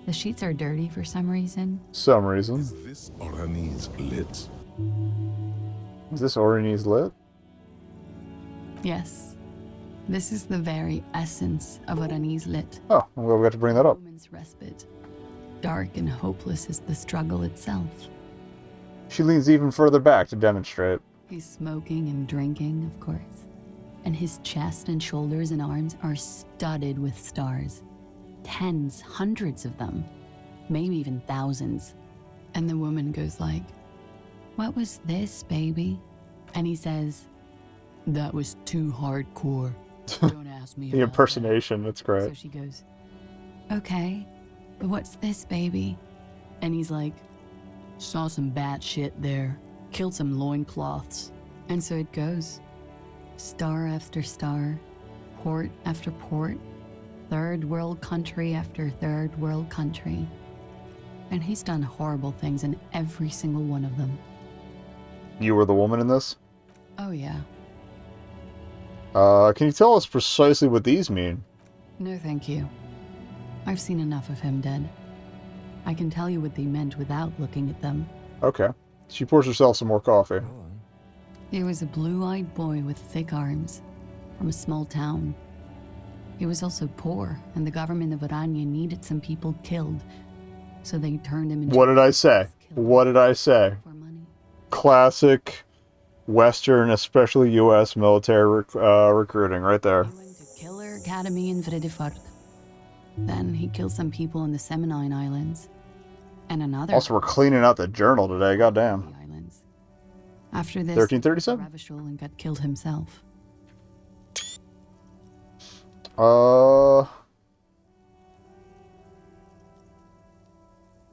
The sheets are dirty for some reason. Some reason. Is this Oranese lit? Is this Orangese lit? Yes. This is the very essence of Orani's lit. Oh, I'm glad we got to bring that up. Moment's respite. Dark and hopeless as the struggle itself. She leans even further back to demonstrate. He's smoking and drinking, of course. And his chest and shoulders and arms are studded with stars. Tens, hundreds of them. Maybe even thousands. And the woman goes like, "What was this, baby?" And he says, "That was too hardcore. Don't ask me The about impersonation, that's that." great. So she goes, "Okay, but what's this, baby?" And he's like, "Saw some bad shit there. Killed some loincloths." And so it goes. Star after star, port after port, third world country after third world country. And he's done horrible things in every single one of them. You were the woman in this? Oh yeah. Can you tell us precisely what these mean? No thank you. I've seen enough of him dead. I can tell you what they meant without looking at them. Okay. She pours herself some more coffee. He was a blue-eyed boy with thick arms, from a small town. He was also poor, and the government of Orania needed some people killed, so they turned him into... What did I say? What did I say? For money. Classic Western, especially U.S. military recruiting right there. He went to Killer Academy in Vredefort. Then he killed some people in the Seminine Islands. And another. Also, we're cleaning out the journal today. Goddamn. Islands. After this, 1337? Ravishal and got killed himself.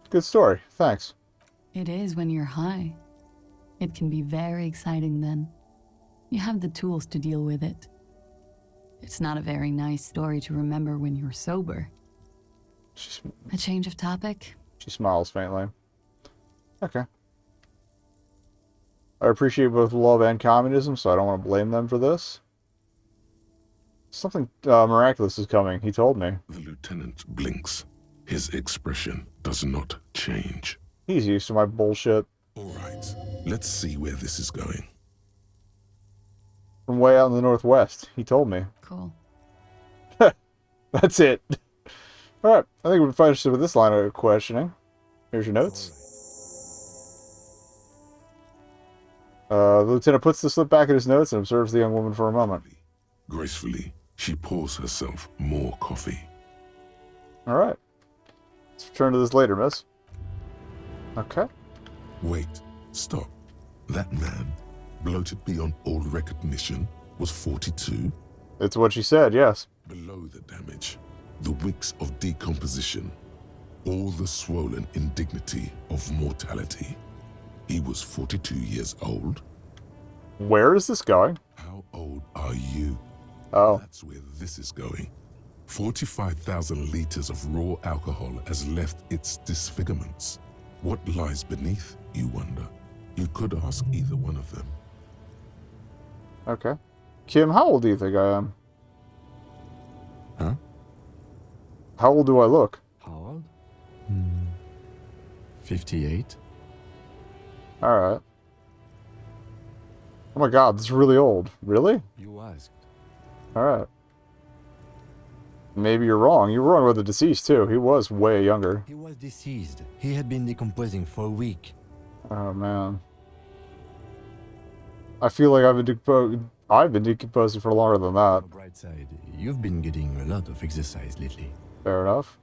Good story. Thanks. It is when you're high. It can be very exciting then. You have the tools to deal with it. It's not a very nice story to remember when you're sober. A change of topic? She smiles faintly. Okay. I appreciate both love and communism, so I don't want to blame them for this. Something miraculous is coming, he told me. The lieutenant blinks. His expression does not change. He's used to my bullshit. All right, let's see where this is going. From way out in the northwest, he told me. Cool. That's it. Alright, I think we're finished with this line of questioning. Here's your notes. The lieutenant puts the slip back in his notes and observes the young woman for a moment. Gracefully, she pours herself more coffee. Alright. Let's return to this later, miss. Okay. Wait, stop. That man, bloated beyond all recognition, was 42? It's what she said, yes. Below the damage, the wicks of decomposition, all the swollen indignity of mortality. He was 42 years old. Where is this going? How old are you? Oh. That's where this is going. 45,000 liters of raw alcohol has left its disfigurements. What lies beneath, you wonder? You could ask either one of them. Okay. Kim, how old do you think I am? Huh? How old do I look? How old? 58. Alright. Oh my god, this is really old. Really? You asked. Alright. Maybe you're wrong. You were wrong about the deceased, too. He was way younger. He was deceased. He had been decomposing for a week. Oh, man. I feel like I've been decomposing for longer than that. On the bright side, you've been getting a lot of exercise lately. Fair enough.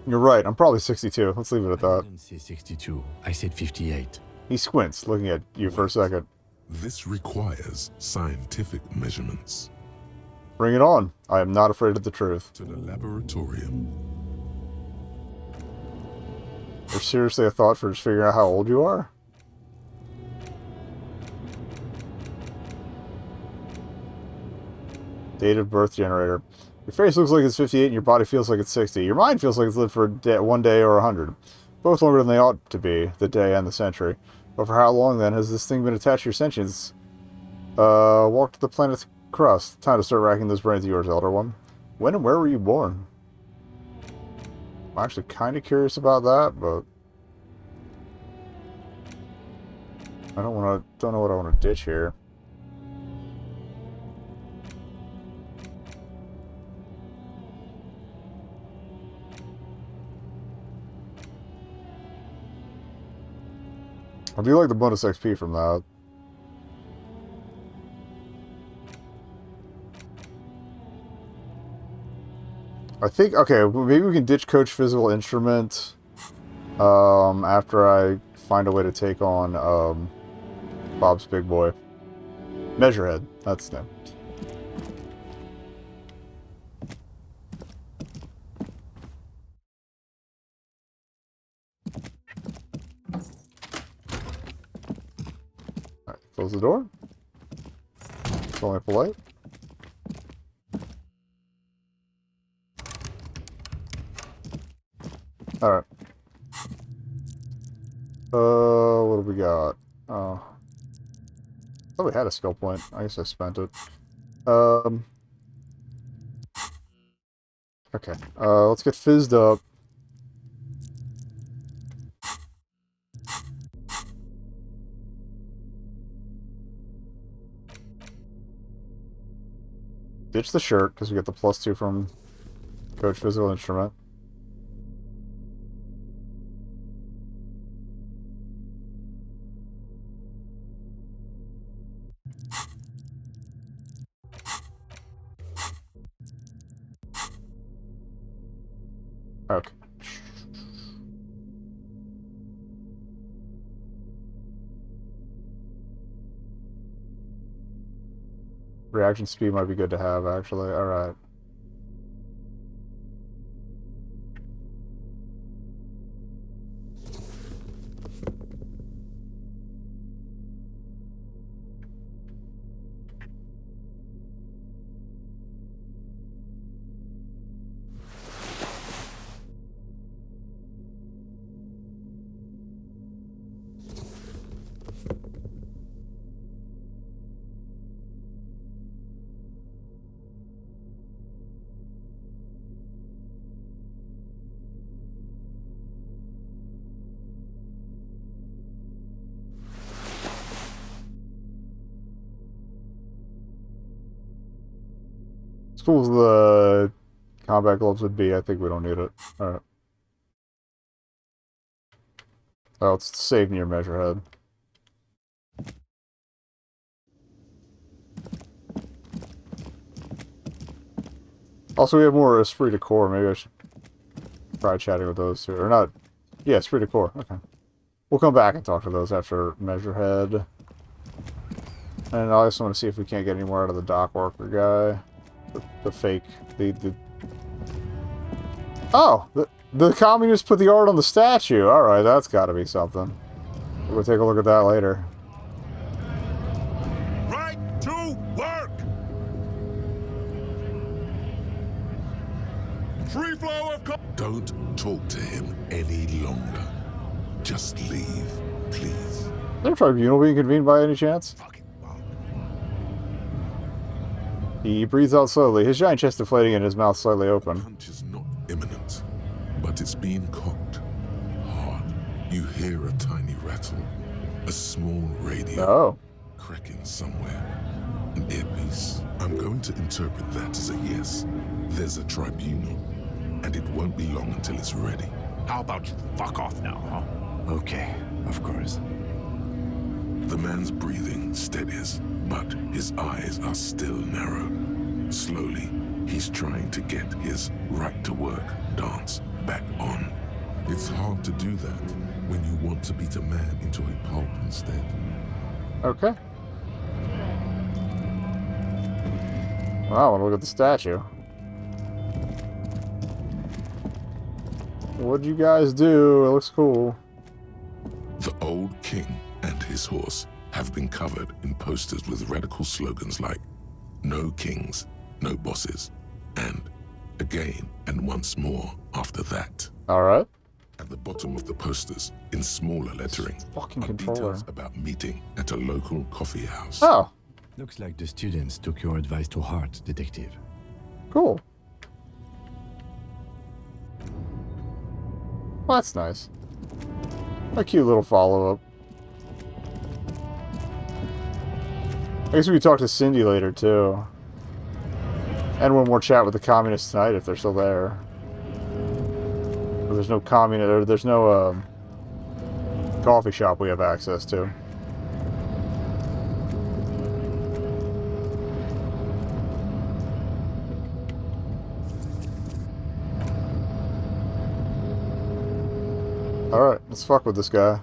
You're right. I'm probably 62. Let's leave it at I that. didn't say 62. I said 58. He squints, looking at you for a second. This requires scientific measurements. Bring it on. I am not afraid of the truth. To the laboratorium. There's seriously a thought for just figuring out how old you are? Date of birth generator. Your face looks like it's 58 and your body feels like it's 60. Your mind feels like it's lived for one day or 100. Both longer than they ought to be, the day and the century. But for how long, then, has this thing been attached to your sentience? Walk to the planet's crust. Time to start racking those brains of yours, Elder One. When and where were you born? I'm actually kind of curious about that, but I don't know what I want to ditch here. I do like the bonus XP from that. I think, okay, maybe we can ditch Coach Physical Instrument after I find a way to take on Bob's Big Boy. Measurehead, that's his name. Alright, close the door. It's only polite. Alright. What do we got? Oh. I thought we had a skill point. I guess I spent it. Okay. Let's get fizzed up. Ditch the shirt, because we get the +2 from Coach Physical Instrument. Okay. Reaction speed might be good to have, actually. Alright. As cool as the combat gloves would be, I think we don't need it. Alright. Oh, it's save near measurehead. Also, we have more esprit de corps. Maybe I should try chatting with those two. Or not. Yeah, esprit de corps. Okay. We'll come back and talk to those after measurehead. And I also want to see if we can't get any more out of the dock worker guy. The fake. Oh! The communists put the art on the statue. Alright, that's gotta be something. We'll take a look at that later. Right to work! Free flow of... Don't talk to him any longer. Just leave, please. Is there a tribunal being convened by any chance? He breathes out slowly, his giant chest deflating and his mouth slightly open. Punch is not imminent, but it's being cocked hard. You hear a tiny rattle, a small radio cracking somewhere. An earpiece. I'm going to interpret that as a yes. There's a tribunal, and it won't be long until it's ready. How about you fuck off now, huh? Okay, of course. The man's breathing steadies, but his eyes are still narrow. Slowly, he's trying to get his right-to-work dance back on. It's hard to do that when you want to beat a man into a pulp instead. Okay. Wow, I want to look at the statue. What'd you guys do? It looks cool. The old king and his horse have been covered in posters with radical slogans like "No kings, no bosses," and "Again and once more after that." Alright. At the bottom of the posters, in smaller lettering, fucking are controller. details about meeting at a local coffee house. Oh, Looks like the students took your advice to heart, Detective. cool. Well, that's nice. A cute little follow-up. I guess we could talk to Cindy later, too. And one more chat with the communists tonight, if they're still there. Or there's no communist, or there's no, coffee shop we have access to. Alright, let's fuck with this guy.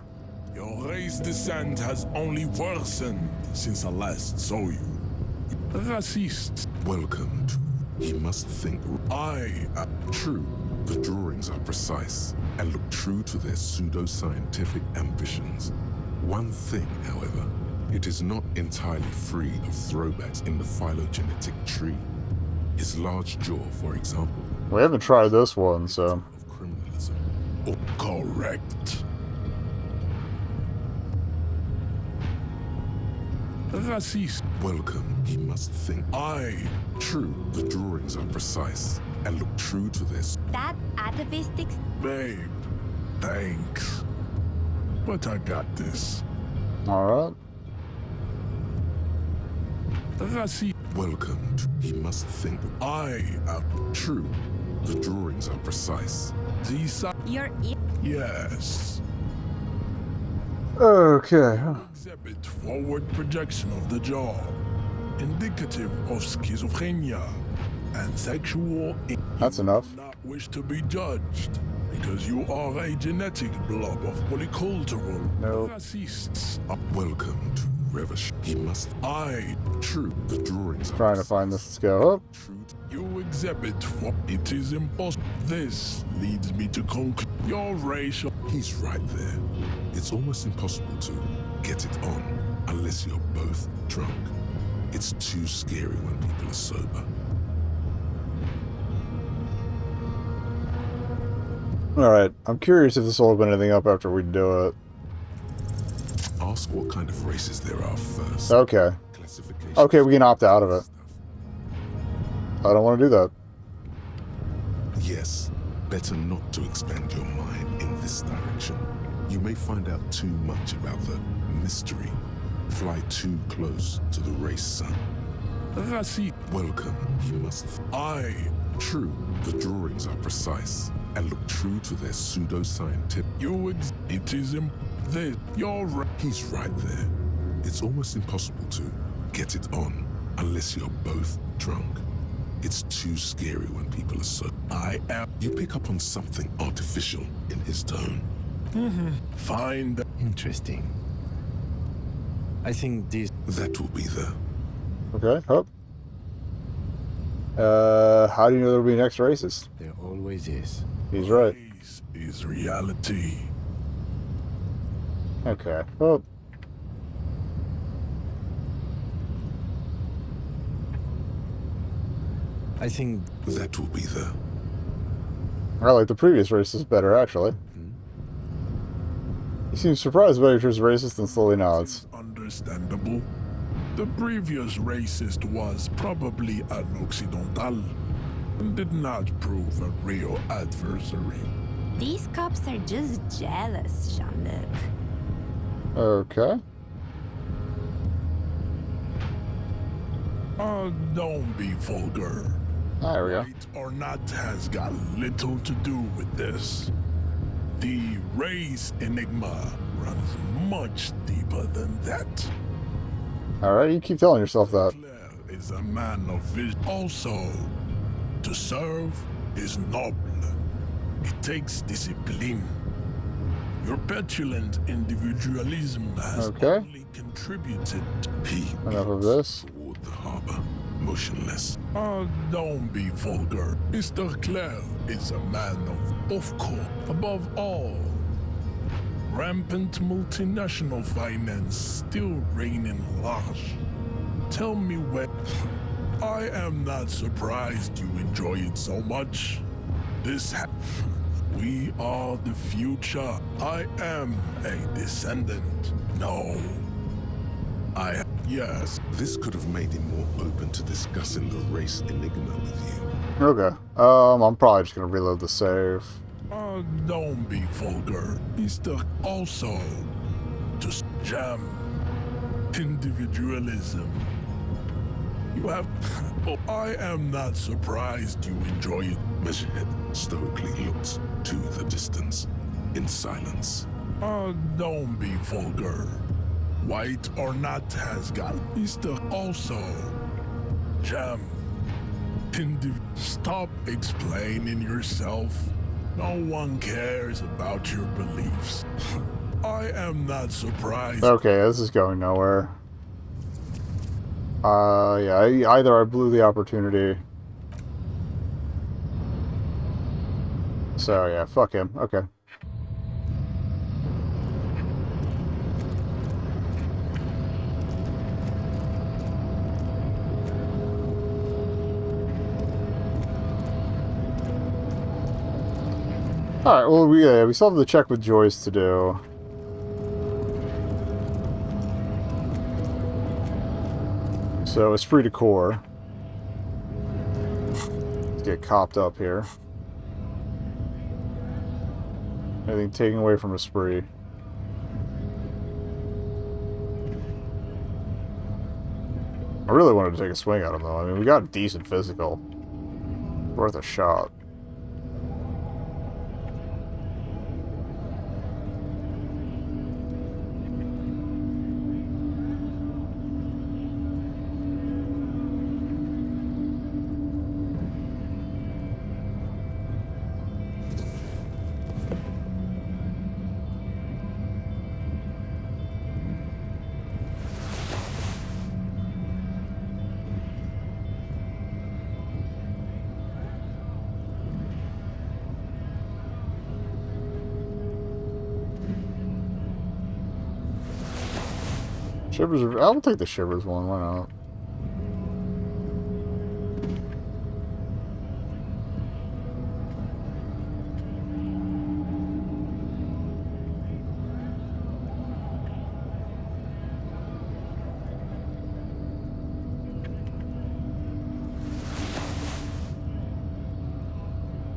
Your race descent has only worsened since I last saw you. Racist. Welcome to... He must think... I am True, the drawings are precise and look true to their pseudo-scientific ambitions. One thing, however, it is not entirely free of throwbacks in the phylogenetic tree. His large jaw, for example, We haven't tried this one, so... of criminalism. correct. Racist. Welcome, he must think. I True, the drawings are precise and look true to their... That atavistic. Babe, thanks. But I got this. Alright. Racist. Welcome, he must think. I am True, the drawings are precise. these. Your ear. Yes. Okay. Exhibit forward projection of the jaw, indicative of schizophrenia. and sexual. That's enough. Do not wish to be judged because you are a genetic blob of polycultural No. racists. Welcome to Revish. He must. True. The drawings are Trying to find this. Let's go up. You exhibit what it is impossible. This leads me to conclude your racial. He's right there. It's almost impossible to get it on unless you're both drunk. It's too scary when people are sober. Alright, I'm curious if this will open anything up after we do it. Ask what kind of races there are first. Okay. Classification. Okay, we can opt out of it. I don't want to do that. Yes, better not to expand your mind in this direction. You may find out too much about the mystery. Fly too close to the race sun. Raci. Welcome. He must. True. The drawings are precise and look true to their pseudo-scientific. It is you're right. He's right there. It's almost impossible to get it on unless you're both drunk. It's too scary when people are so. You pick up on something artificial in his tone. Find. Interesting. I think this. That will be the. Okay, up. How do you know there'll be next races? There always is. He's right. This is reality. Okay, up. I think that will be the. I like the previous races better, actually. He seems surprised by your racist and slowly nods. Understandable. The previous racist was probably an Occidental and did not prove a real adversary. These cops are just jealous, Jean-Luc. Okay. Don't be vulgar. There we go. Right or not has got little to do with this. The race enigma runs much deeper than that. Alright, you keep telling yourself that. Claire is a man of vision. Also, to serve is noble. It takes discipline. Your petulant individualism has only contributed. Enough of this. Toward the harbor, motionless. Don't be vulgar. Mr. Claire is a man of course, above all. Rampant multinational finance still reigning large. Tell me when. I am not surprised you enjoy it so much. We are the future. I am a descendant. No. Yes. This could have made him more open to discussing the race enigma with you. Okay. I'm probably just gonna reload the save. Don't be vulgar. Mr. Also, to jam individualism. You have. I am not surprised you enjoy it. Measurehead stoically looked to the distance in silence. Don't be vulgar. White or not has got. Mr. Also, jam. Stop explaining yourself. No one cares about your beliefs. I am not surprised. Okay, this is going nowhere. Yeah, either I blew the opportunity. So, yeah, fuck him. Okay. Alright, well, we still have the check with Joyce to do. So, esprit de corps. Let's get copped up here. Anything taken away from esprit. I really wanted to take a swing at him, though. I mean, we got a decent physical. Worth a shot. Shivers. I'll take the Shivers one. Why not?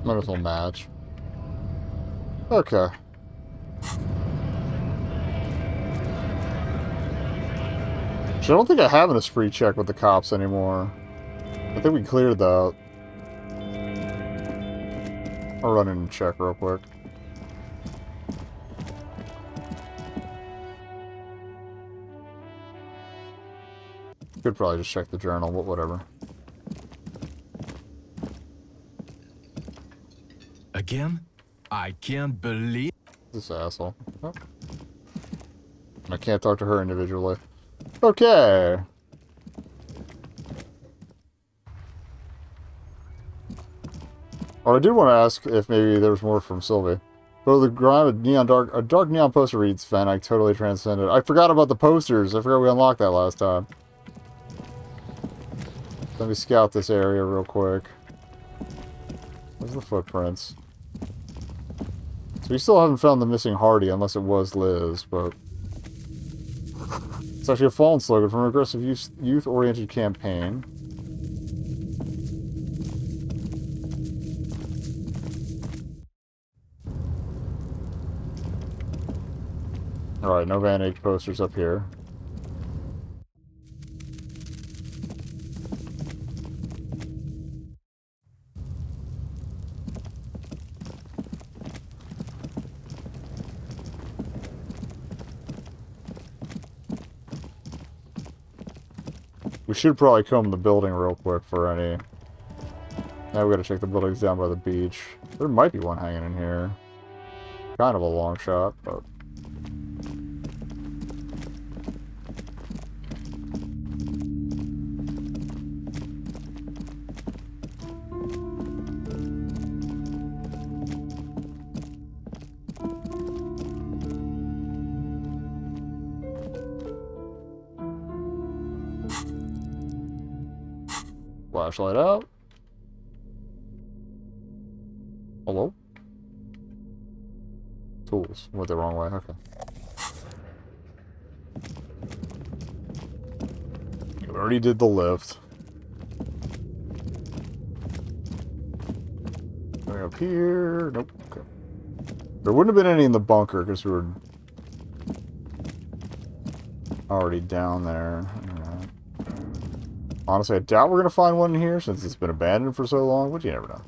Might as well match. Okay. I don't think I have an esprit check with the cops anymore. I think we cleared that. I'll run in and check real quick. Could probably just check the journal, but whatever. Again? I can't believe... This asshole. Oh. I can't talk to her individually. Okay. Oh, I did want to ask if maybe there was more from Sylvie. But the grime of a dark neon poster reads, Van Eyck totally transcended. I forgot about the posters. I forgot we unlocked that last time. Let me scout this area real quick. Where's the footprints? So we still haven't found the missing Hardy, unless it was Liz, but... It's actually a Fallen slogan from an aggressive youth-oriented campaign. Alright, no Van Eyck posters up here. We should probably comb the building real quick for any... Now we gotta check the buildings down by the beach. There might be one hanging in here. Kind of a long shot, but... Flashlight out. Hello? Tools. Went the wrong way. Okay. We already did the lift. Going up here. Nope. Okay. There wouldn't have been any in the bunker because we were already down there. Alright. Honestly, I doubt we're going to find one in here since it's been abandoned for so long, but you never know.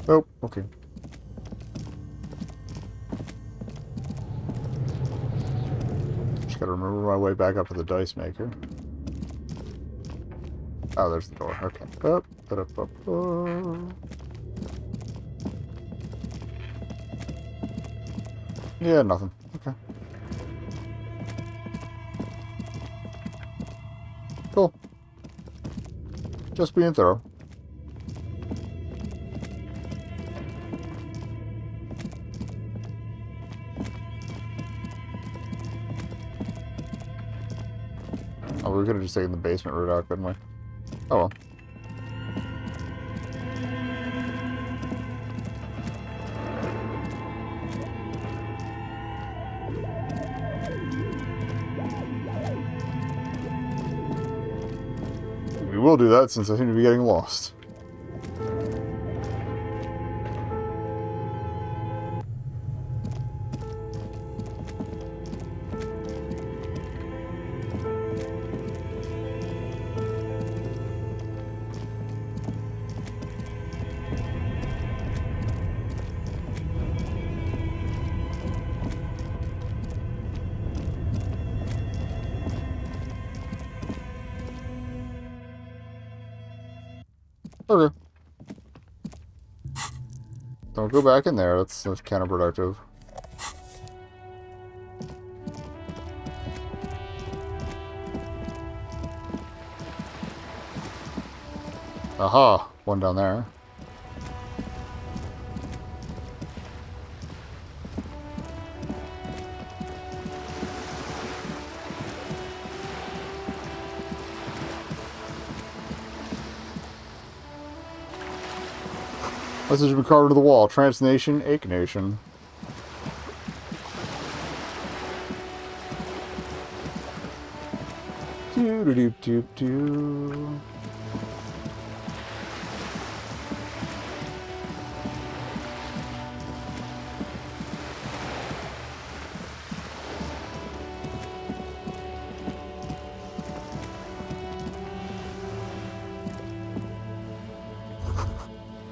Oh, okay. Just gotta remember my way back up to the dice maker. Oh, there's the door. Okay. Up, up, up, up. Yeah, nothing. Okay. Cool. Just being thorough. Oh, we could have just taken the basement route out, couldn't we? Oh well. We will do that since I seem to be getting lost. Okay. Don't go back in there. That's counterproductive. Aha! One down there. Message has been carved into the wall. Transnation, Ache Nation. Do-do-do-do-do.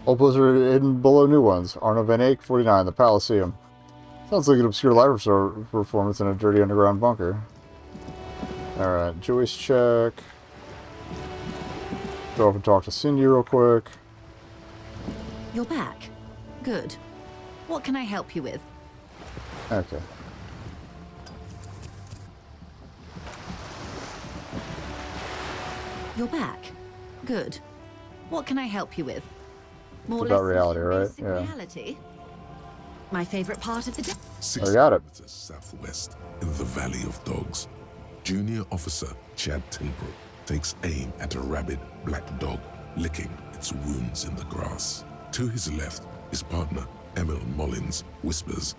Old Blizzard hidden below new ones. Arno Van Eyck, 49, the Elysium. Sounds like an obscure live performance in a dirty underground bunker. Alright, Joyce check. Go up and talk to Cindy real quick. You're back. Good. What can I help you with? Okay. You're back. Good. What can I help you with? More It's about lessons reality, from right? basic Yeah. reality? My favorite part of the day. 60 I got it. kilometers southwest in the Valley of Dogs, Junior Officer Chad Tilbrook takes aim at a rabid black dog licking its wounds in the grass. To his left, his partner, Emil Mullins, whispers,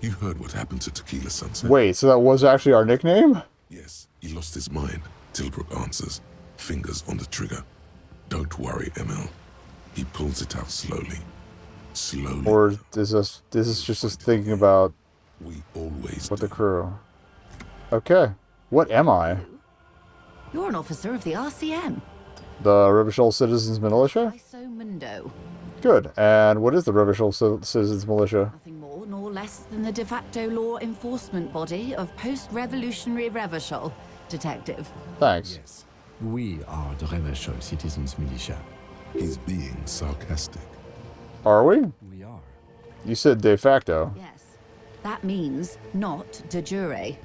"You heard what happened to Tequila Sunset?" Wait, so that was actually our nickname? Yes, he lost his mind, Tilbrook answers, fingers on the trigger. "Don't worry, Emil." He pulls it out slowly. Slowly. Or is this just us thinking about We always what the crew? Okay. What am I? You're an officer of the RCM. The Revachol Citizens Militia? ISO Mundo. Good. And what is the Revachol Citizens Militia? Nothing more nor less than the de facto law enforcement body of post-revolutionary Revachol, Detective. Thanks. Yes, we are the Revachol Citizens Militia. He's being sarcastic. Are we? We are. You said de facto. Yes. That means not de jure.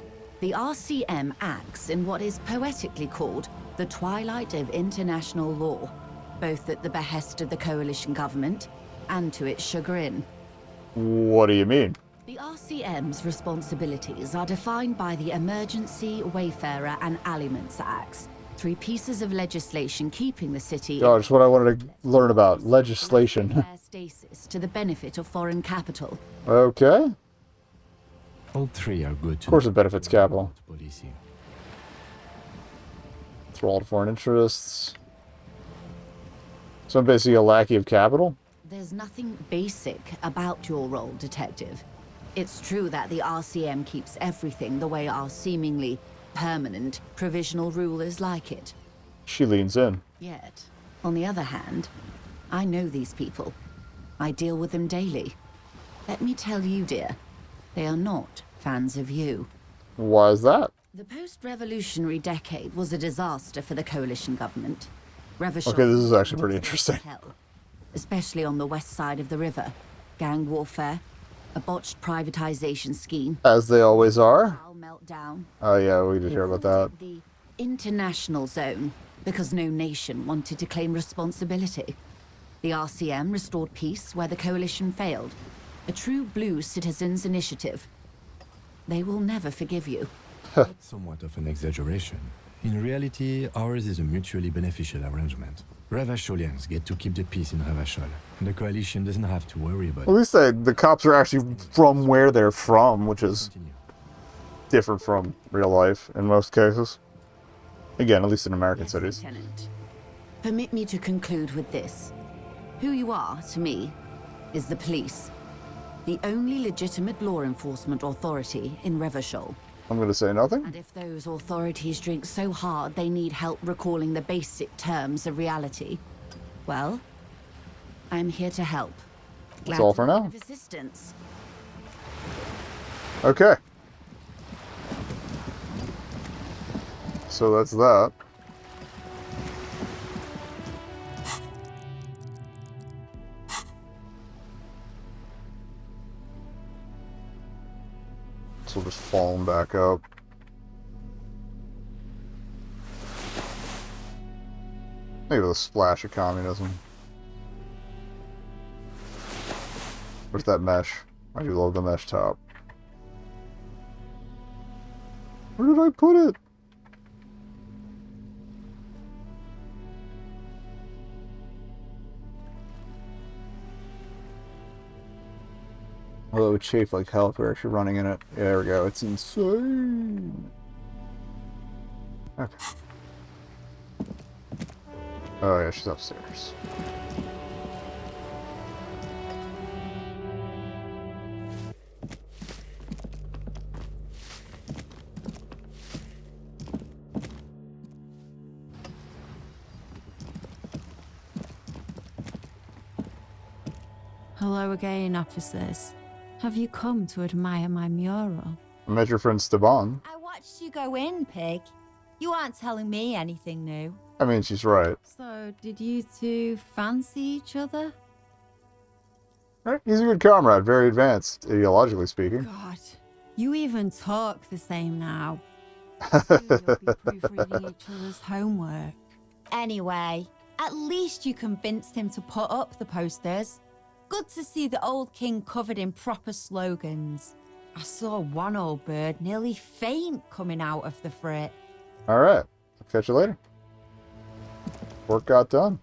The RCM acts in what is poetically called the twilight of international law, both at the behest of the coalition government and to its chagrin. What do you mean? The RCM's responsibilities are defined by the Emergency, Wayfarer, and Aliments Acts, three pieces of legislation keeping the city Oh, just what I wanted to learn about. Legislation. fair stasis to the benefit of foreign capital. Okay. All three are good to Of course know it benefits capital. about policing. Through all foreign interests. So I'm basically a lackey of capital? There's nothing basic about your role, Detective. It's true that the RCM keeps everything the way our seemingly permanent provisional rulers like it. She leans in. Yet, on the other hand, I know these people. I deal with them daily. Let me tell you, dear, they are not fans of you. Why is that? The post-revolutionary decade was a disaster for the coalition government. Revachol Okay, this is actually pretty was interesting. hell, especially on the west side of the river. Gang warfare, a botched privatization scheme, As they always are. Al meltdown. Oh yeah, we did hear about that. The international zone, because no nation wanted to claim responsibility. The RCM restored peace where the coalition failed. A true blue citizens' initiative. They will never forgive you. That's somewhat of an exaggeration. In reality, ours is a mutually beneficial arrangement. Revacholians get to keep the peace in Revachol, and the coalition doesn't have to worry about At least the cops are actually from where they're from, which is different from real life in most cases. Again, at least in American Yes, cities. Lieutenant. Permit me to conclude with this. Who you are, to me, is the police. The only legitimate law enforcement authority in Revachol. I'm going to say nothing. And if those authorities drink so hard they need help recalling the basic terms of reality, well, I'm here to help. That's all to for be now. of assistance. Okay. So that's that. So we'll just fall him back up. Maybe with a splash of communism. Where's that mesh? I do love the mesh top. Where did I put it? Although it would chafe like hell if we were actually running in it. Yeah, there we go. It's insane. Okay. Oh yeah, she's upstairs. Hello again, officers. Have you come to admire my mural? I met your friend Steban. I watched you go in, pig. You aren't telling me anything new. I mean, she's right. So, did you two fancy each other? He's a good comrade, very advanced, ideologically speaking. God, you even talk the same now. Soon you'll be proofreading each other's homework. Anyway, at least you convinced him to put up the posters. Good to see the old king covered in proper slogans. I saw one old bird nearly faint coming out of the frit. Alright, I'll catch you later. Work got done.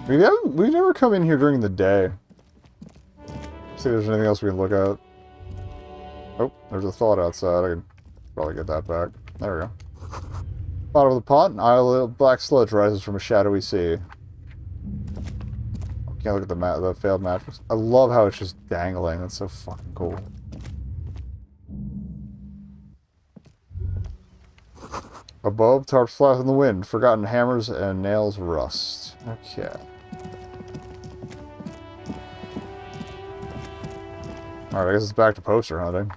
We've never come in here during the day. See if there's anything else we can look at. Oh, there's a thought outside. I can probably get that back. There we go. Bottom of the pot, an isle of black sludge rises from a shadowy sea. Can't look at the failed mattress. I love how it's just dangling. That's so fucking cool. Above, tarps flat in the wind. Forgotten hammers and nails rust. Okay. Alright, I guess it's back to poster hunting.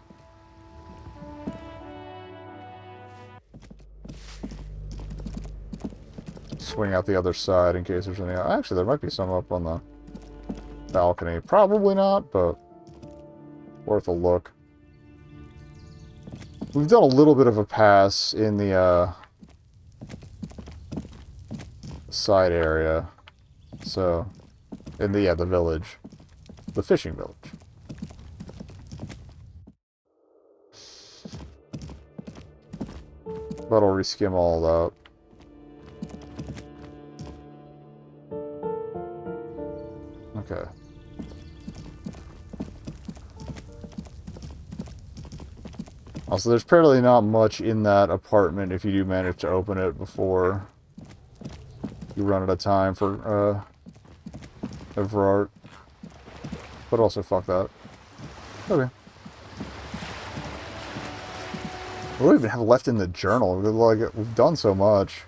Swing out the other side in case there's any... Actually, there might be some up on the balcony. Probably not, but worth a look. We've done a little bit of a pass in the side area. So, in the village. The fishing village. But I'll reskim all that. Okay. Also, there's apparently not much in that apartment if you do manage to open it before you run out of time for art. But also, fuck that. Okay. What do we even have left in the journal? We've done so much.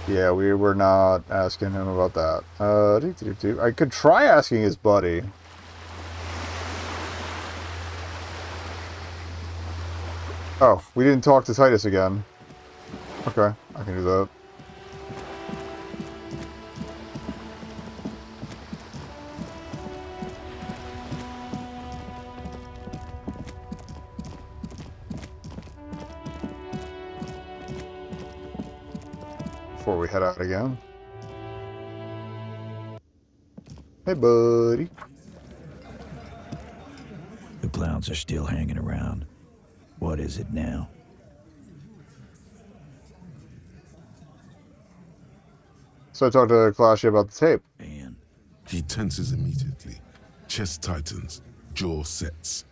Yeah, we were not asking him about that. I could try asking his buddy. Oh, we didn't talk to Titus again. Okay, I can do that. Before we head out again. Hey, buddy. The clowns are still hanging around. What is it now? So I talked to Clashia about the tape. Man. He tenses immediately. Chest tightens. Jaw sets.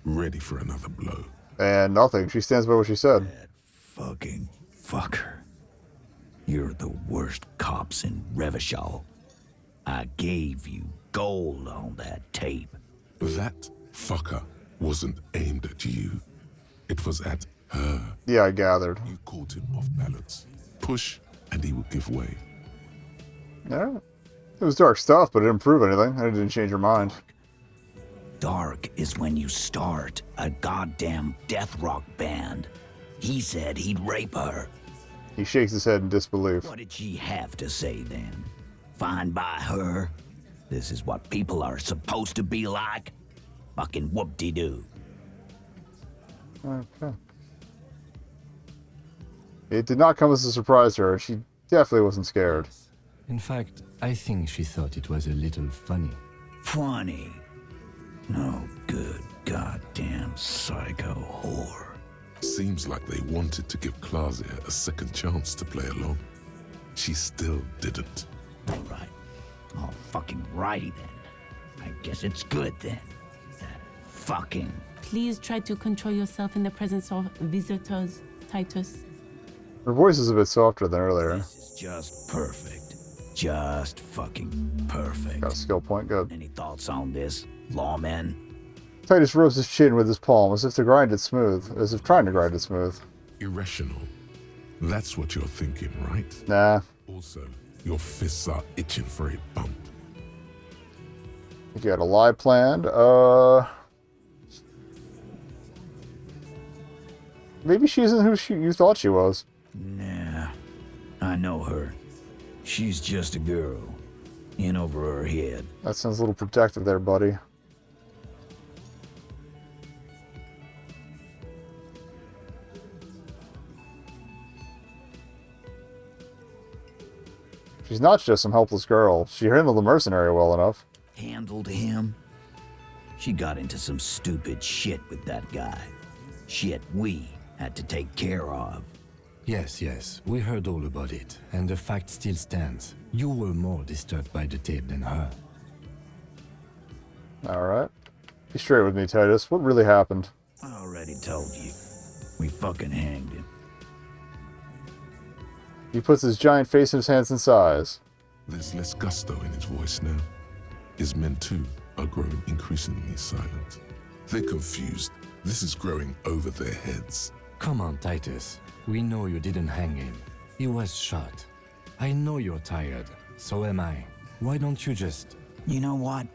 Ready for another blow. And nothing. She stands by what she said. That fucking fucker. You're the worst cops in Revachol. I gave you gold on that tape. That fucker wasn't aimed at you. It was at her. Yeah, I gathered. You caught him off balance. Push, and he would give way. Yeah. It was dark stuff, but it didn't prove anything. It didn't change her mind. Dark is when you start a goddamn death rock band. He said he'd rape her. He shakes his head in disbelief. What did she have to say then? Fine by her? This is what people are supposed to be like? Fucking whoop-de-doo. Okay. It did not come as a surprise to her. She definitely wasn't scared. In fact, I think she thought it was a little funny. Funny? No good goddamn psycho whore. Seems like they wanted to give Claudia a second chance to play along. She still didn't. All right. All fucking righty then. I guess it's good then. That fucking... Please try to control yourself in the presence of visitors, Titus. Her voice is a bit softer than earlier. This is just perfect. Just fucking perfect. Got a skill point, good. Any thoughts on this, lawman? Titus rubs his chin with his palm as if to grind it smooth, as if trying to grind it smooth. Irrational. That's what you're thinking, right? Nah. Also, your fists are itching for a bump. You got a lie planned. Maybe she isn't who you thought she was. Nah. I know her. She's just a girl. In over her head. That sounds a little protective there, buddy. She's not just some helpless girl. She handled the mercenary well enough. Handled him? She got into some stupid shit with that guy. Shit we had to take care of. Yes, we heard all about it, and the fact still stands. You were more disturbed by the tape than her. Alright. Be straight with me, Titus. What really happened? I already told you. We fucking hanged him. He puts his giant face in his hands and sighs. There's less gusto in his voice now. His men, too, are growing increasingly silent. They're confused. This is growing over their heads. Come on, Titus. We know you didn't hang him. He was shot. I know you're tired. So am I. Why don't you just... You know what?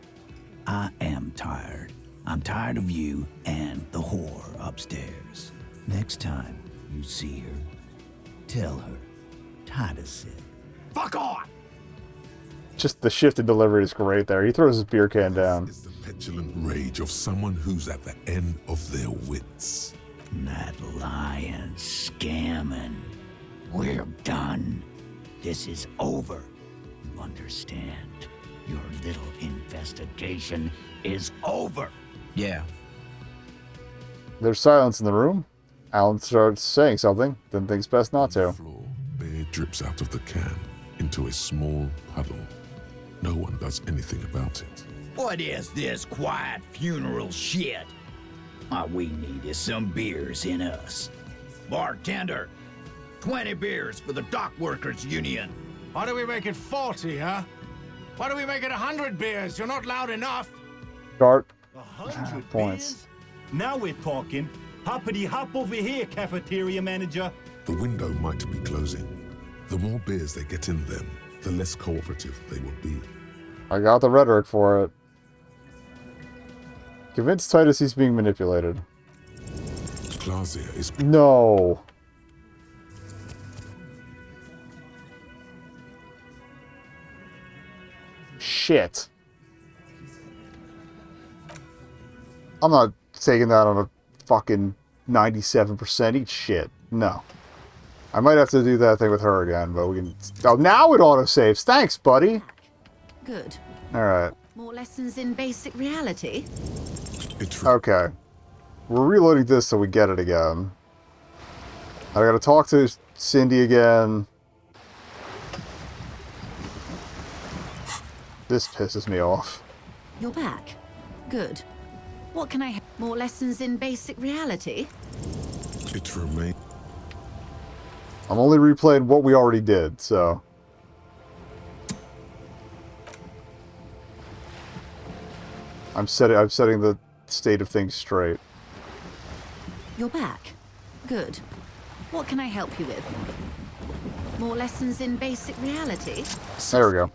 I am tired. I'm tired of you and the whore upstairs. Next time you see her, tell her Titus said, "Fuck on!" Just the shift in delivery is great there. He throws his beer can down. It's the petulant rage of someone who's at the end of their wits. That lying, scamming. We're done. This is over. You understand? Your little investigation is over. Yeah. There's silence in the room. Alan starts saying something, then thinks best not to. Beer drips out of the can into a small puddle. No one does anything about it. What is this quiet funeral shit? All we need is some beers in us. Bartender, 20 beers for the Dock Workers Union. Why do we make it 40, huh? Why do we make it 100 beers? You're not loud enough. Start. 100 points. beers? Now we're talking. Hoppity hop over here, cafeteria manager. The window might be closing. The more beers they get in them, the less cooperative they will be. I got the rhetoric for it. Convince Titus he's being manipulated. Claudia is... No. Shit. I'm not taking that on a fucking 97% each shit. No. I might have to do that thing with her again, but we can... Oh, now it autosaves. Thanks, buddy. Good. Alright. More lessons in basic reality? Okay. We're reloading this so we get it again. I gotta talk to Cindy again. This pisses me off. You're back. Good. What can I... More lessons in basic reality? It remains... I'm only replaying what we already did, so... I'm setting the state of things straight. You're back. Good. What can I help you with? More lessons in basic reality? There we go.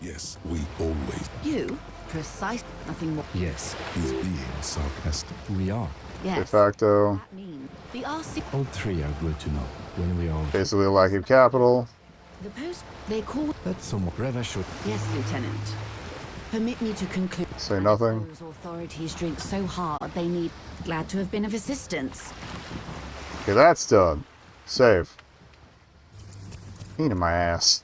Yes, we always... You? Precise. Nothing more. Yes. He's being sarcastic. We are. Yes. De facto. That mean the RC... All three are good to know when we are... Basically a lack of capital. The post... They call... That's some Reva should... Yes, Lieutenant. Permit me to conclude... Say nothing. Those authorities drink so hard they need... Glad to have been of assistance. Okay, that's done. Save. pain in my ass.